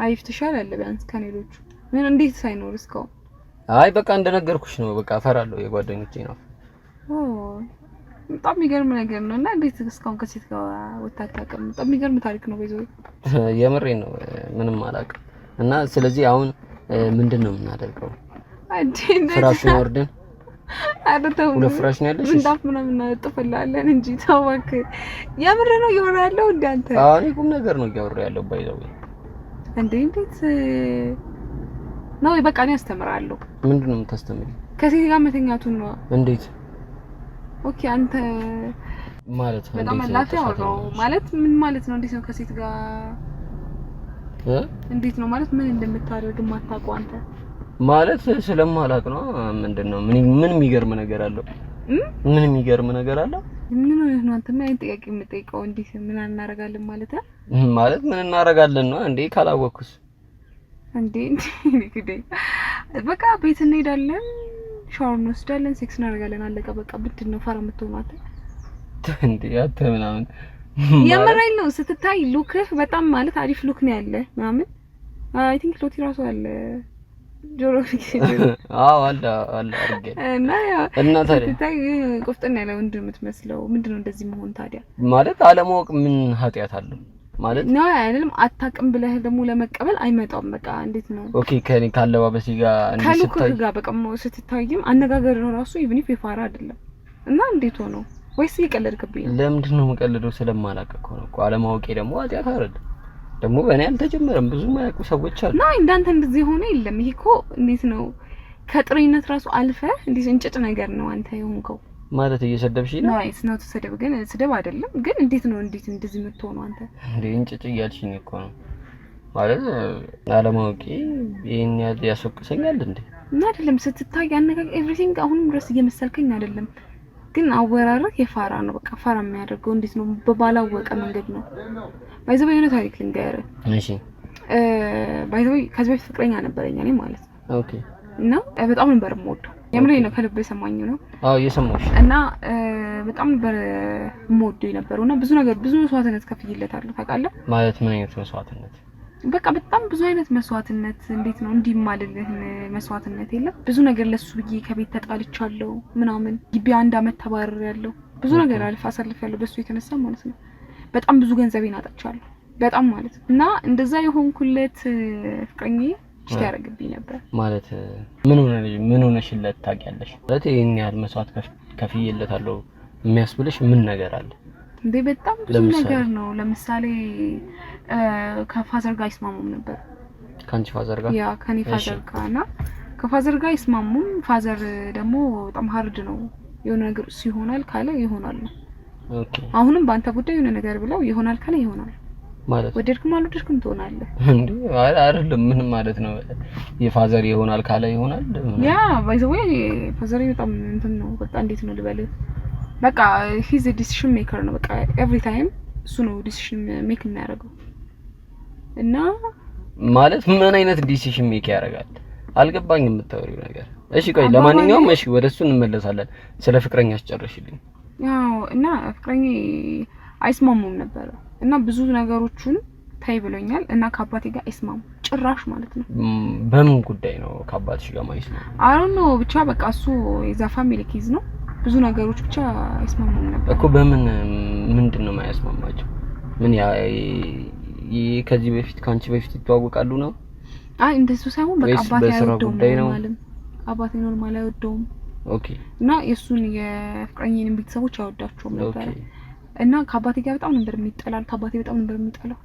አይፍትሻል አለ ቢያንስ ከኔሎቹ ምን እንዴት ሳይኖር እስካሁን? አይ በቃ እንደነገርኩሽ ነው በቃ እፈራለሁ የጓደኞቼ ነው። በጣም የሚገርም ነገር ነው እና እንዴት እስካሁን ከሴት ጋር ወጣታቀም በጣም የሚገርም ታሪክ ነው። በይዘው የምሬን ነው ምንም አላውቅም። እና ስለዚህ አሁን ምንድነው የምናደርገው? ፍራሹን ወርደን አደተው ሁለት ፍራሽ ነው ያለሽ እንዳፍ ምናምን ጥፈላለን እንጂ ታዋክ የምር ነው እያወራ ያለው እንዳንተ። አዎ እኔ ቁም ነገር ነው እያወራ ያለው ባይዘው እንዴት ነው በቃ እኔ አስተምራለሁ። ምንድነው የምታስተምሪ? ከሴት ጋር መተኛቱን ነው። እንዴት? ኦኬ አንተ ማለት ነው በጣም ላፊያው ነው ማለት ምን ማለት ነው? እንዴት ነው ከሴት ጋር እንዴት ነው ማለት ምን እንደምታደርግ ማታውቀው አንተ ማለት ስለማላውቅ ነው። ምንድነው ምን የሚገርም ነገር አለው? ምን የሚገርም ነገር አለው? ምን ነው አንተ ምን አይነት ጥያቄ የምጠይቀው? እንዴት ምን እናደርጋለን ማለት ማለት ምን እናደርጋለን ነው እንዴ? ካላወቅኩስ እንዴ በቃ ቤት እንሄዳለን፣ ሻወር እንወስዳለን፣ ሴክስ እናደርጋለን፣ አለቀ በቃ። ብድን ነው ፋራ የምትሆናት እንዴ? አተ ምናምን የምሬን ነው። ስትታይ ሉክህ በጣም ማለት አሪፍ ሉክ ነው ያለ ምናምን። አይ ቲንክ ሎቲ ራሱ አለ ጆሮ አዎ አለ አርገ እና ታዲያ ስትታይ ቆፍጠን ያለ ወንድ የምትመስለው ምንድነው እንደዚህ መሆን ታዲያ? ማለት አለማወቅ ምን ኃጢያት አለው? ማለት ነው አይደለም። አታውቅም ብለህ ደግሞ ለመቀበል አይመጣም። በቃ እንዴት ነው? ኦኬ ከኔ ካለባበሲ ጋር እንዴት ስታይ ጋር በቃ ስትታይም አነጋገር ነው ራሱ ኢቭን ኢፍ የፋራ አይደለም እና እንዴት ሆኖ ወይስ ይቀለድክብኝ? ለምንድን ነው የምቀልደው? ስለማላውቅ እኮ ነው እኮ። አለማወቄ ደግሞ ኃጢያት አይደለም። ደግሞ በእኔ አልተጀመረም። ብዙ ማያውቁ ሰዎች አሉ። እና እንዳንተ እንደዚህ ሆነ የለም። ይሄ እኮ እንዴት ነው ከጥሪነት ራሱ አልፈ እንዴት እንጭጭ ነገር ነው አንተ የሆንከው። ማለት እየሰደብሽ ነው? ናይስ ነው ተሰደብ፣ ግን ስደብ አይደለም። ግን እንዴት ነው እንደዚህ የምትሆነው አንተ? እንዴ እንጭጭ እያልሽኝ እኮ ነው ማለት አለማወቄ ይሄን ያስወቅሰኛል እንዴ? እና አይደለም ስትታይ አነጋገር ኤቭሪቲንግ አሁንም ድረስ እየመሰልከኝ አይደለም። ግን አወራረህ የፋራ ነው በቃ። ፋራ የሚያደርገው እንዴት ነው? በባላወቀ መንገድ ነው። ባይዘው የሆነ ታሪክ ልንገርህ። እሺ ባይዘው ከዚህ በፊት ፍቅረኛ ነበረኝ እኔ ማለት ነው። ኦኬ። እና በጣም ነበር የምወደው። የምሬ ነው ከልብ የሰማኝ ነው። አዎ እየሰማሁሽ። እና በጣም ነበር የምወደው የነበረው እና ብዙ መስዋዕትነት ከፍዬለታለሁ ታውቃለህ። ማለት ምን አይነት መስዋዕትነት? በቃ በጣም ብዙ አይነት መስዋዕትነት። እንዴት ነው እንዲህ ማለልህ መስዋዕትነት የለም። ብዙ ነገር ለሱ ብዬ ከቤት ተጣልቻለሁ ምናምን። ግቢ 1 አመት ተባረርያለሁ። ብዙ ነገር አሳልፌያለሁ በሱ የተነሳ ማለት ነው። በጣም ብዙ ገንዘቤን አጥቻለሁ በጣም ማለት ነው። እና እንደዛ የሆንኩለት ፍቅረኛዬ ጭት ያደርግብኝ ነበር ማለት። ምን ሆነሽለት ታውቂያለሽ? ማለት ይሄን ያህል መስዋዕት ከፍዬለታለሁ የሚያስብልሽ ምን ነገር አለ እንዴ? በጣም ብዙ ነገር ነው። ለምሳሌ ከፋዘር ጋር ይስማሙም ነበር። ካንቺ ፋዘር ጋር? ያ ከኔ ፋዘር ጋርና ከፋዘር ጋር ይስማሙም። ፋዘር ደግሞ በጣም ሃርድ ነው። የሆነ ነገር ሲሆናል ካለ ይሆናል ነው። ኦኬ። አሁንም በአንተ ጉዳይ የሆነ ነገር ብለው ይሆናል ካለ ይሆናል ማለት ወደድክም አልወደድክም ትሆናለህ እንዴ? አይደለም ምን ማለት ነው? የፋዘር ይሆናል ካለ ይሆናል። ያ ባይዘው ፋዘር በጣም እንትን ነው በቃ። እንዴት ነው ልበልህ? በቃ ሂዝ ዲሲሽን ሜከር ነው በቃ። ኤቭሪ ታይም እሱ ነው ዲሲሽን ሜክ የሚያደርገው። እና ማለት ምን አይነት ዲሲሽን ሜክ ያደርጋል? አልገባኝም የምታወሪው ነገር። እሺ ቆይ ለማንኛውም እሺ ወደሱ እንመለሳለን። ስለ ፍቅረኛ አስጨርሽልኝ። ያው እና ፍቅረኛ አይስማሙም ነበር እና ብዙ ነገሮችን ታይ ብሎኛል። እና ከአባቴ ጋር አይስማሙ ጭራሽ ማለት ነው። በምን ጉዳይ ነው ከአባትሽ ጋር ማይስማሙ? አሁን ነው ብቻ በቃ እሱ የዛ ፋሚሊ ኬዝ ነው። ብዙ ነገሮች ብቻ አይስማሙም ነበር እኮ። በምን ምንድነው የማያስማማቸው? ምን ያ ከዚህ በፊት ካንቺ በፊት ይተዋወቃሉ ነው? አይ እንደሱ ሳይሆን በቃ አባቴ አይወደውም ማለት አባቴ ኖርማል አይወደውም። ኦኬ። እና የሱን የፍቅረኛዬን ቤተሰቦች አይወዳቸውም ነበር። እና ከአባቴ ጋር በጣም ነበር የሚጠላል። ከአባቴ በጣም ነበር የሚጠላው።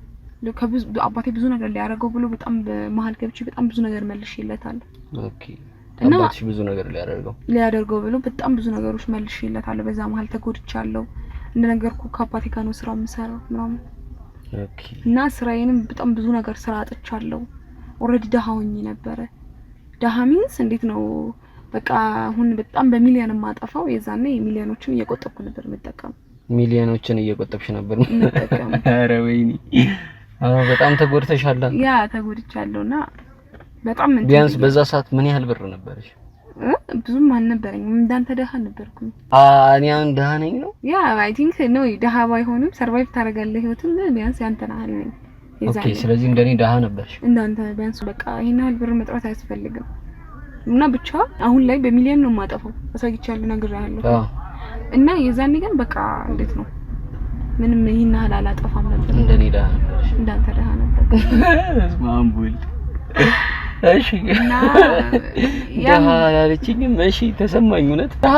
ከብዙ አባቴ ብዙ ነገር ሊያደርገው ብሎ በጣም በመሃል ገብቼ በጣም ብዙ ነገር መልሼለታለሁ። ኦኬ አባትሽ ብዙ ነገር ሊያደርገው ብሎ በጣም ብዙ ነገሮች መልሼለታለሁ። በዛ መሃል ተጎድቻለሁ። እንደነገርኩ ከአባቴ ጋር ነው ስራ የምሰራው ምናምን። ኦኬ እና ስራዬንም በጣም ብዙ ነገር ስራ አጥቻለሁ። ኦሬዲ ደሃ ሆኜ ነበር። ደሃ ሚንስ እንዴት ነው በቃ አሁን በጣም በሚሊዮን ማጠፋው የዛኔ ሚሊዮኖችን እየቆጠብኩ ነበር መጠቀም። ሚሊዮኖችን እየቆጠብሽ ነበር መጠቀም? ኧረ ወይኔ በጣም ተጎድተሻል። ያ ተጎድቻለሁና በጣም ቢያንስ በዛ ሰዓት ምን ያህል ብር ነበርሽ? ብዙም አልነበረኝም። እንዳንተ ደሃ ነበርኩኝ። እኔ አሁን ደሃ ነኝ ነው? ያ አይ ቲንክ ነው ደሃ ባይሆንም ሰርቫይቭ ታደርጋለህ ህይወትን ቢያንስ ያንተ ናህል ነኝ። ኦኬ ስለዚህ እንደኔ ደሃ ነበርሽ? እንዳንተ ቢያንስ በቃ ይሄን ያህል ብር መጥራት አያስፈልግም። እና ብቻ አሁን ላይ በሚሊዮን ነው የማጠፋው አሳይቻለሁ ነግሬሃለሁ። እና የዛኔ ግን በቃ እንዴት ነው ምንም ይሄን ያህል አላጠፋም ነበር። እንደኔ ደሃ ነበርሽ? እንዳንተ ደሃ ነበር። ማምቡል እሺ እና ደሃ ያለችኝም እሺ ተሰማኝ። እውነት ደሃ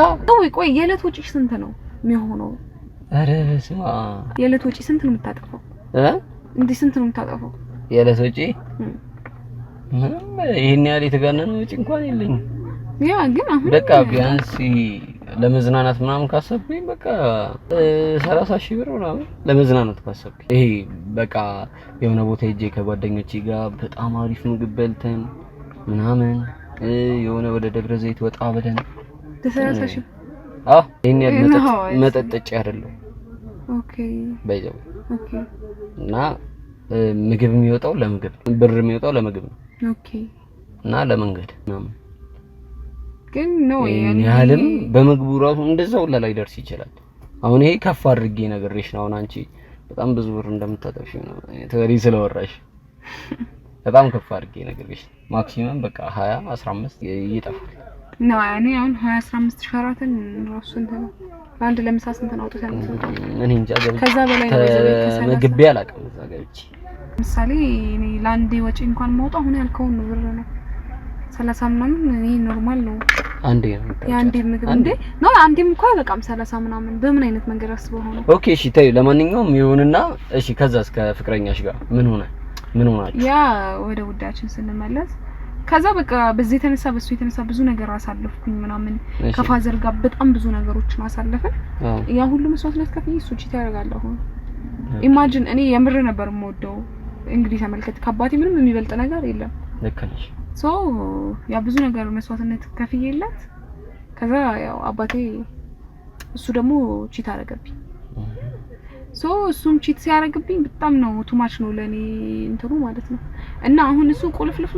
ቆይ የዕለት ወጪሽ ስንት ነው የሚሆነው? ኧረ በስመ የዕለት ወጪ ስንት ነው የምታጠፋው? እንዴ ስንት ነው የምታጠፋው የዕለት ወጪ? ምንም ይሄን ያህል የተጋነነ ወጪ እንኳን የለኝም። ያ ግን አሁን በቃ ቢያንስ ለመዝናናት ምናምን ካሰብኩኝ በቃ 30,000 ብር ምናምን ለመዝናናት ካሰብኩኝ ይሄ በቃ የሆነ ቦታ ሄጄ ከጓደኞቼ ጋር በጣም አሪፍ ምግብ በልተን ምናምን የሆነ ወደ ደብረ ዘይት ወጣ ብለን 30,000 ይሄን ያህል መጠጥ ጠጪ አይደለም። ኦኬ ባይዘው ኦኬ እና ምግብ የሚወጣው ለምግብ ብር የሚወጣው ለምግብ ነው። ኦኬ እና ለመንገድ ምናምን ግን ነው ያህልም በምግቡ ራሱ እንደዛው ላይ ደርስ ይችላል። አሁን ይሄ ከፍ አድርጌ ነገርሽ ነው። አሁን አንቺ በጣም ብዙ ብር እንደምታጠፊ ነው ተወሪ ስለወራሽ በጣም ከፍ አድርጌ ነገርሽ ማክሲመም በቃ 20 15 ይጠፋል ነው። እኔ አሁን 20 15 ሸራተን ራሱ እንት ነው አንድ ለምሳ ስንት ነው አውጥተን እኔ እንጃ ከዛ በላይ ነው ምግብ ያላቀም እዛ ገብቼ ምሳሌ እኔ ላንዴ ወጪ እንኳን ማውጣት አሁን ያልከውን ብር ነው 30 ምናምን ይሄ ኖርማል ነው። አንዴ ነው ያንዴ ምግብ እንዴ ነው አንዴም እንኳን በቃም 30 ምናምን በምን አይነት መንገድ አስበው ሆነ? ኦኬ እሺ ተይ ለማንኛውም ይሁንና እሺ ከዛስ ከፍቅረኛሽ ጋር ምን ሆናችሁ? ያ ወደ ውዳችን ስንመለስ ከዛ በቃ በዚህ የተነሳ በሱ የተነሳ ብዙ ነገር አሳለፍኩኝ ምናምን ከፋዘር ጋር በጣም ብዙ ነገሮችን አሳለፈን። ያ ሁሉ መስዋዕትነት ከፍዬ እሱ ቺት ያደርጋለሁ። ኢማጂን እኔ የምር ነበር የምወደው። እንግዲህ ተመልከት ከአባቴ ምንም የሚበልጥ ነገር የለም። ልክ ነሽ። ያ ብዙ ነገር መስዋዕትነት ከፍዬለት ከዛ ያው አባቴ እሱ ደግሞ ቺት አደረገብኝ። እሱም ቺት ሲያደርግብኝ በጣም ነው ቱማች ነው ለኔ እንትሩ ማለት ነው። እና አሁን እሱ ቁልፍልፍ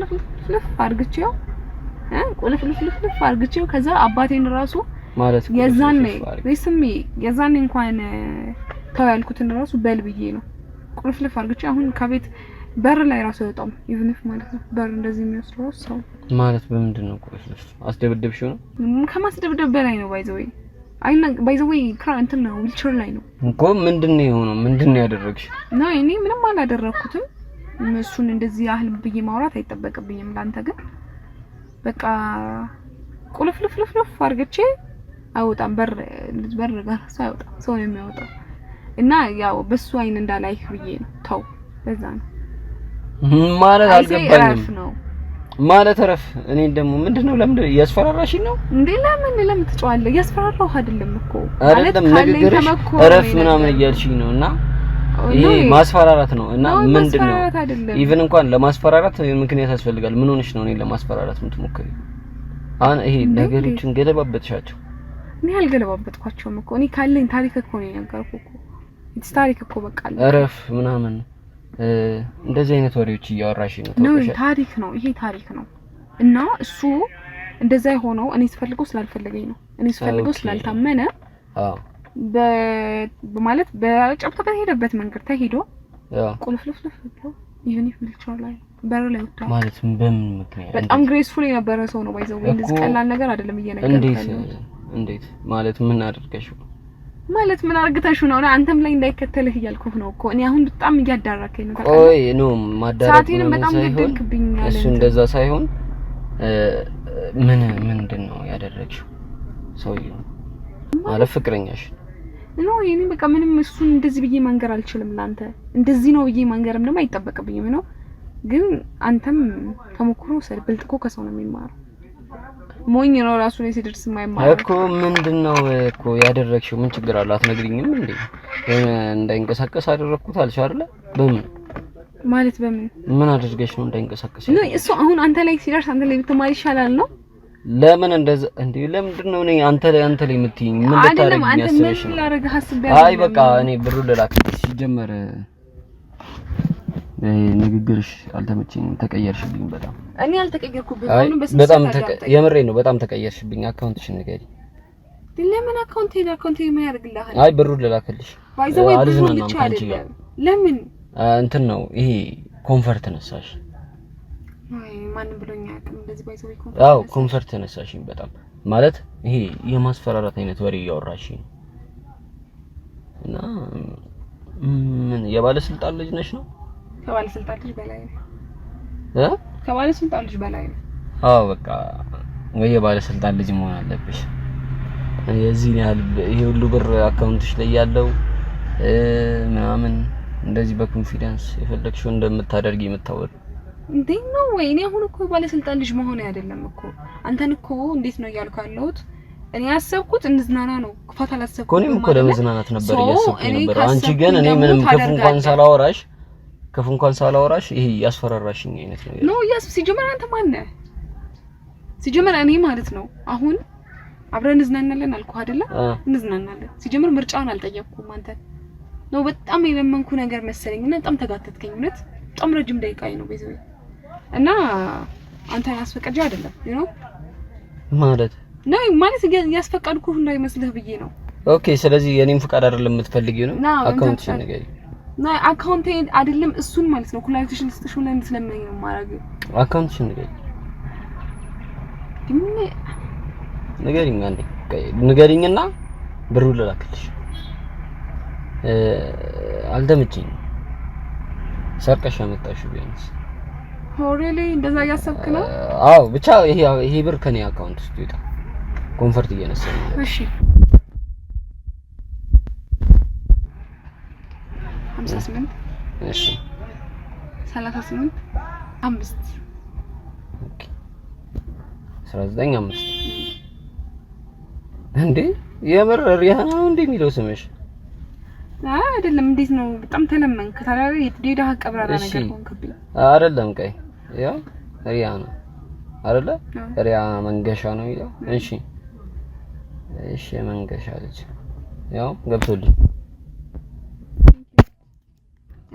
አርግቼው ከዛ አባቴን ራሱ ማለት የዛኔ እንኳን ተው ያልኩትን ራሱ በል ብዬ ነው ቁልፍልፍ አርግቼው አሁን ከቤት በር ላይ ራሱ አይወጣም። ኢቭን ኢፍ ማለት ነው በር እንደዚህ የሚወስደው ሰው ማለት በምንድን ነው ቁልፍልፍ? አስደብደብሽው ነው? ከማስደብደብ በላይ ነው ባይዘወይ አይና ባይዘወይ እንትን ነው ዊልቸር ላይ ነው እኮ። ምንድነው የሆነው? ምንድነው ያደረግሽ? ነው እኔ ምንም አላደረኩትም። እሱን እንደዚህ ያህል ብዬ ማውራት አይጠበቅብኝም ላንተ። ግን በቃ ቁልፍልፍ አርግቼ አይወጣም በር ጋር ሳይወጣ ሰው ነው የሚያወጣው። እና ያው በሱ አይን እንዳላይህ ብዬ ነው ተው። በዛ ነው ማለት አልገባኝም። ማለት ረፍ እኔ ደግሞ ምንድነው ለምን ያስፈራራሽ ነው እንዴ? ለምን ትጫዋለህ? ያስፈራራው አይደለም እኮ ማለት ካለኝ ረፍ ምናምን እያልሽኝ ነው። እና ይሄ ማስፈራራት ነው። እና ምንድነው ኢቭን እንኳን ለማስፈራራት ምክንያት ያስፈልጋል። ምን ሆነሽ ነው እኔ ለማስፈራራት የምትሞክሪው? አሁን ይሄ ነገሮችን ገለባበጥሻቸው። እኔ አልገለባበጥኳቸውም እኮ እኔ ካለኝ ታሪክ እኮ ነው የነገርኩህ እኮ ታሪክ እኮ በቃ ረፍ ምናምን እንደዚህ አይነት ወሬዎች እያወራሽ ነው። ታሪክ ነው ይሄ ታሪክ ነው። እና እሱ እንደዛ የሆነው እኔ ስፈልገው ስላልፈለገኝ ነው። እኔ ስፈልገው ስላልታመነ በማለት በጨብታ በሄደበት መንገድ ተሄዶ ቁልፍልፍ ብሎ ይሁን ይፈልቻው ላይ በር ላይ ወጣ ማለት በምን ምክንያት? በጣም ግሬስፉል የነበረ ሰው ነው ባይዘው። እንደዚህ ቀላል ነገር አይደለም እየነገርኩህ። እንዴት ማለት ምን አድርገሽው? ማለት ምን አርግተሽ ነው? አንተም ላይ እንዳይከተልህ እያልኩህ ነው እኮ። እኔ አሁን በጣም እያዳራከኝ ነው። ቆይ ነው ማዳራክ ነው በጣም ገደልክብኛል። እሱ እንደዛ ሳይሆን ምንድነው ያደረግሽው? ሰውዬው ማለት ፍቅረኛሽ ነው እኔ በቃ ምንም እሱን እንደዚህ ብዬ መንገር አልችልም ላንተ እንደዚህ ነው ብዬ መንገርም ደግሞ አይጠበቅብኝም ነው ግን አንተም ተሞክሮ ብልጥ እኮ ከሰው ነው የሚማረው ሞኝ ነው ራሱ ላይ ሲደርስ የማይማር እኮ ምንድነው እኮ ያደረግሽው ምን ችግር አለ አትነግሪኝም እንዴ እንዳይንቀሳቀስ አደረኩት አልሽ አይደለ በምን ማለት በምን ምን አድርገሽ ነው እንዳይንቀሳቀስ ነው እሱ አሁን አንተ ላይ ሲደርስ አንተ ላይ ብትማር ይሻላል ነው ለምን እንደዛ እንዴ ለምንድነው እኔ አንተ ላይ የምትይኝ ምን ልታረጊኝ ያሰብሽ ነው አይ በቃ እኔ ብሩ ልላክ ሲጀመር ንግግርሽ አልተመቸኝም ተቀየርሽብኝ በጣም እኔ አልተቀየርኩብኝ አሁን በጣም የምሬ ነው በጣም ተቀየርሽብኝ አካውንትሽን ንገሪ ለምን አካውንቴ ምን ያደርግልሃል አይ ብሩ ልላክልሽ አልዝናናም ካንቺ ጋር ለምን እንትን ነው ይሄ ኮንፈርት ነሳሽ አይ ማንም ብሎኛ አቅም እንደዚህ ባይዘው አዎ ኮንፈርት ነሳሽኝ በጣም ማለት ይሄ የማስፈራራት አይነት ወሬ እያወራሽኝ እና ምን የባለስልጣን ልጅ ነሽ ነው ከባለስልጣን ልጅ በላይ ነው ከባለስልጣን ልጅ በላይ ነው አዎ በቃ ወይ የባለስልጣን ልጅ መሆን አለብሽ የዚህ ያህል ይሄ ሁሉ ብር አካውንትሽ ላይ ያለው ምናምን እንደዚህ በኮንፊደንስ የፈለግሽው እንደምታደርጊ የምታወር እንዴ ነው ወይ እኔ አሁን እኮ ባለስልጣን ልጅ መሆን አይደለም እኮ አንተን እኮ እንዴት ነው ያልኩ ያለሁት እኔ ያሰብኩት እንዝናና ነው ክፋት አላሰብኩም እኔም እኮ ለመዝናናት ነበር ያሰብኩኝ ነበር አንቺ ግን እኔ ምንም ክፉ እንኳን ሳላወራሽ ይሄ ያስፈራራሽኝ አይነት ነው ሲጀመር አንተ ማን ነህ ሲጀመር እኔ ማለት ነው አሁን አብረን እንዝናናለን አልኩህ አይደለ እንዝናናለን ሲጀመር ምርጫውን አልጠየቅኩም አንተ ነው በጣም የለመንኩ ነገር መሰለኝና በጣም ተጋተትከኝ እውነት በጣም ረጅም ደቂቃዬ ነው በዚህ እና አንተ ያስፈቀድኩ አይደለም you ማለት ያስፈቀድኩህ እንዳይመስልህ ብዬ ነው ኦኬ ስለዚህ የኔን ፍቃድ አይደለም የምትፈልጊው ነው አካውንትሽን ንገሪ አካውንቴ አይደለም እሱን ማለት ነው ኩላሊትሽን ስትሽው ላይ ስለማኝ ነው ማረግ አካውንትሽን ንገሪኝ አንዴ ንገሪኝና ብሩ ልላክልሽ አልተመቸኝ ሰርቀሽ ያመጣሽው ቢያንስ ሆሬሊ እንደዛ ያሰብክ ነው አዎ ብቻ ይሄ ብር ከኔ አካውንት ውስጥ ይወጣ ኮንፈርት እየነሳኝ ነው እሺ 58 እሺ 38 5 ኦኬ 19 እንዴ የምር ሪሃና ነው እንዴ የሚለው ስምሽ አይደለም እንዴት ነው በጣም ተለመንክ ታዲያ የትዴዳ ቀብራራ ነገር ሆንክብኝ አይደለም ቀይ ያው ሪሃና አይደለ ሪሃና መንገሻ ነው ይለው እሺ መንገሻ ልጅ ያው ገብቶልኝ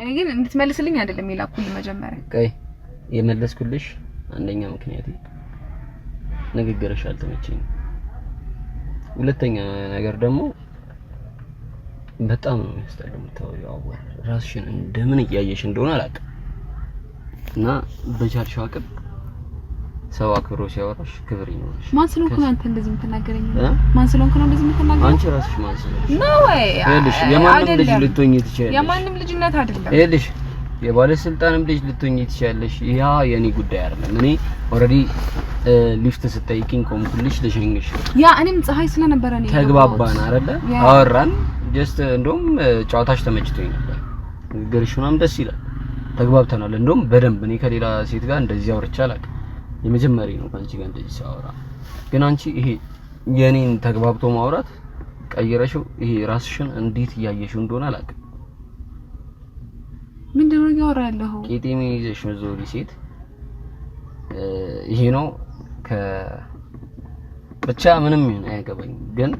እኔ ግን እንድትመልስልኝ አይደለም የላኩልኝ መጀመሪያ ቀይ የመለስኩልሽ አንደኛ ምክንያት ንግግርሽ አልተመቸኝም ሁለተኛ ነገር ደግሞ በጣም ነው የሚያስጠላው የምታወሪው አወር ራስሽን እንደምን እያየሽ እንደሆነ አላውቅም እና በቻልሽው አቅም ሰው አክብሮ ሲያወራሽ ክብር ይኖርሽ ማን ስለሆንክ ነው አንተ እንደዚህ የምትናገረኝ ማን ስለሆንክ ነው እንደዚህ የምትናገረኝ አንቺ ራስሽ ማን ስለሆንሽ ነው ወይ እልሽ የማንም ልጅ ልትሆኚ ትችያለሽ የማንም ልጅነት አይደለም እልሽ የባለስልጣንም ልጅ ልትሆኚ ትችያለሽ ያ የኔ ጉዳይ አይደለም እኔ ኦሬዲ ሊፍት ስትጠይቂኝ ቆምኩልሽ ልሸኝሽ ያ እኔም ፀሐይ ስለነበረ ነው ተግባባን አይደለ አወራን ጀስት እንደውም ጨዋታሽ ተመችቶኝ ነበር ንግግርሽ ምናምን ደስ ይላል ተግባብተናል እንደውም በደንብ እኔ ከሌላ ሴት ጋር እንደዚህ አውርቼ አላውቅም የመጀመሪያ ነው ካንቺ ጋር እንደዚህ ሳወራ ግን አንቺ ይሄ የኔን ተግባብቶ ማውራት ቀይረሽው ይሄ ራስሽን እንዴት እያየሽው እንደሆነ አላውቅም ምንድነው ያወራለሁ ቄጤሜ ይዘሽ መዞሪ ሴት ይሄ ነው ብቻ ምንም ይሁን አይገባኝም ግን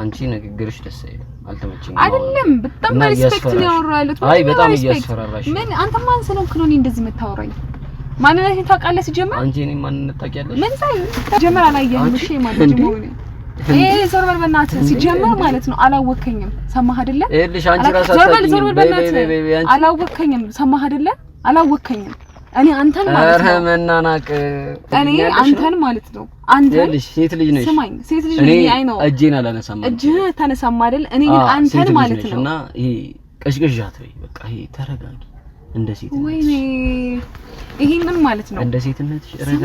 አንቺ ንግግርሽ ደስ አይልም አልተመቸኝም አይደለም በጣም ሪስፔክት ነው ያወራለሁ አይ በጣም እያስፈራራሽ ምን አንተ ማን ስለሆንክ ነው እንደዚህ የምታወራኝ ማንነቴን ታውቃለህ ሲጀመር አንቺ እኔ ማንነት ታውቂያለሽ ምን ሳይ ሲጀመር አላየህም እሺ ማለት ነው ዞርበል በእናትህ ሲጀመር ማለት ነው አላወከኝም ሰማህ አይደለ እልሽ አንቺ ራስሽ አላወከኝም ሰማህ አይደለ አላወከኝም እኔ አንተን ማለት ነው መናናቅ እኔ አንተን ማለት ነው አንተ እልሽ ሴት ልጅ ነሽ ስማኝ ሴት ልጅ ነኝ አይ ነው እጄን አላነሳም እጅህ ተነሳም አይደል እኔ ግን አንተን ማለት ነው እና ይሄ ቀሽቀሻት ወይ በቃ ይሄ ተረጋጊ እንደ ሴት ወይኔ ይሄንን ማለት ነው እንደ ሴትነትሽ ረጋ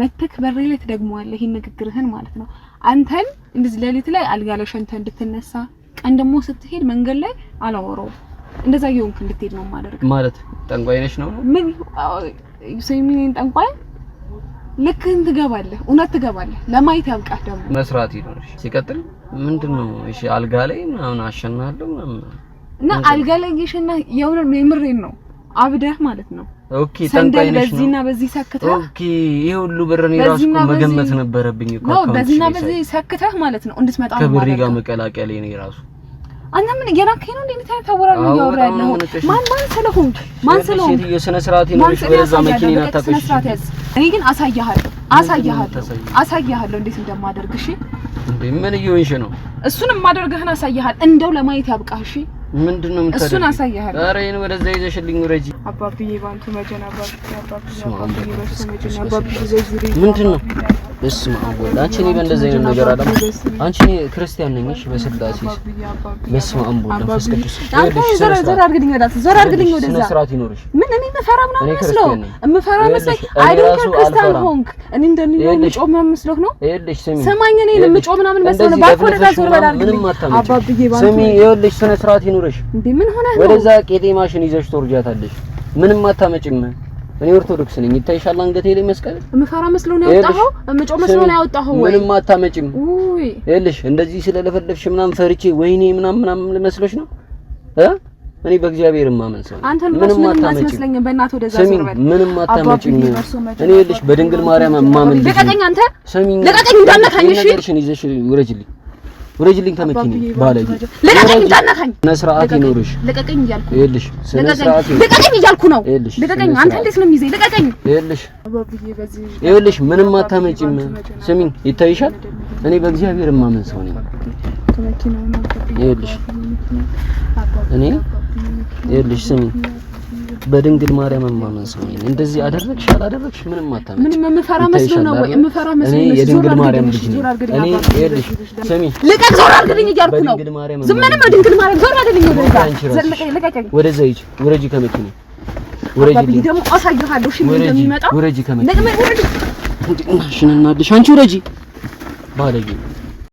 መተክ በሬ ላይ ትደግመዋለህ ይሄን ንግግርህን ማለት ነው አንተን እንደዚህ ለሊት ላይ አልጋ ላይ ሸንተህ እንድትነሳ ቀን ደግሞ ስትሄድ መንገድ ላይ አላወራው እንደዛ ይሆንክ እንድትሄድ ነው ማደርግ ማለት ጠንቋይ ነሽ ነው ምን ዩሰሚን ጠንቋይ ልክህን ትገባለህ እውነት ትገባለህ ለማየት ያብቃህ ደግሞ መስራት ይኖርሽ ሲቀጥል ምንድነው እሺ አልጋ ላይ ምናምን አሸናለሁ ምናምን እና አልጋ ላይ እየሸና የምሬን ነው አብደህ ማለት ነው ኦኬ ጠንቋይ ነሽ ነው በዚህና በዚህ ሰክተህ ኦኬ ይሄ ሁሉ ብር ነው ራሱ መገመት ነበረብኝ እኮ ነው በዚህና በዚህ ሰክተህ ማለት ነው እንድትመጣ ነው ከብሪ ጋር መቀላቀል ነው ራሱ አንተ ምን እየናከኝ ነው እንዴ ታወራለህ ያወራለህ ማን ስለሆንክ ማን ስለሆንክ የስነ ስርዓት ይኖርሽ ወደዛ መኪና ታጥሽ እኔ ግን አሳያለሁ እንዴት እንደማደርግ እሺ እንዴ ምን እየሆንሽ ነው እሱንም ማደርግህን አሳያለሁ እንደው ለማየት ያብቃህ እሺ ምንድነው የምታደርጊው እሱን አሳያለሁ ኧረ ይሄን ወደዛ ይዘሽልኝ ወረጂ አባብዬ ባንቱ መጀና ምንድነው በስመ አብ ወልድ አንቺ እኔ በእንደዚህ አይነት ነገር አላማ አንቺ እኔ ክርስቲያን ነኝ እሺ በስላሴ በስመ አብ ወልድ መንፈስ ቅዱስ ዘራ አድርግልኝ ወደዛ ስነ ስርዓት ይኖርሽ ምን እኔ መፈራ ምናምን መስለው እምፈራ መስለኝ አይዶንት ክርስቲያን ሆንክ እኔ እንደኔ ምጮህ ምናምን መስለው ነው ይኸውልሽ ስሚ ሰማኝ እኔ ምጮህ ምናምን መስለው ነው ባክ ወደዛ ዞር በል አድርግልኝ አባብዬ ባንቱ ስሚ ይኸውልሽ ስነ ስርዓት ይኖርሽ እንዴ ምን ሆነ ነው ወደዛ ቄጤማሽን ይዘሽ ተወርጃታለሽ ምንም አታመጭም እኔ ኦርቶዶክስ ነኝ ይታይሻል አንገቴ ላይ መስቀል እምፈራ መስሎ ነው ያወጣኸው እምጮህ መስሎ ነው ያወጣኸው ወይ ምንም አታመጭም ኡይ ይኸውልሽ እንደዚህ ስለለፈለፍሽ ምናምን ፈርቼ ወይኔ ምናምን መስሎሽ ነው እኔ በእግዚአብሔር ማመን ሰው ምንም አታመጭም በእናትህ ወደዛ ዞር በል ምንም አታመጭም እኔ ይኸውልሽ በድንግል ማርያም ማመን ለቀቀኝ አንተ ሰሚኝ ለቀቀኝ እንዳነካኝ እሺ ነገርሽን ይዘሽ ወረጅልኝ ከመኪኔ ባለኝ ለቀቀኝ እንዳነካኝ ስርዓት ይኖርሽ ለቀቀኝ እያልኩ ይኸውልሽ ለቀቀኝ እያልኩ ነው ለቀቀኝ አንተ እንዴት ነው የሚይዘኝ ለቀቀኝ ይኸውልሽ ምንም አታመጪም ስሚኝ ይታይሻል እኔ በእግዚአብሔር ማመን ሰው ነኝ ይኸውልሽ እኔ ይኸውልሽ ስሚኝ በድንግል ማርያም ማመን ሰው ነኝ እንደዚህ አደረግሽ አላደረግሽ ምንም አታመጪም ምንም የምፈራ መስሎ ነው ወይ የምፈራ መስሎ ነው የድንግል ማርያም ልጅ ነኝ እኔ ይኸውልሽ ስሚኝ ልቀቅ ዞር አድርግልኝ እያልኩ ነው ዝም ምንም ድንግል ማርያም ዞር አድርግልኝ ወደዛ ወደዛ ሂጂ ወረጂ ከመኪኔ ወረጂ ደግሞ አሳይሃለሁ እሺ ምን እንደሚመጣ ወረጂ ከመኪኔ ወረጂ አንቺ ወረጂ ባለጌ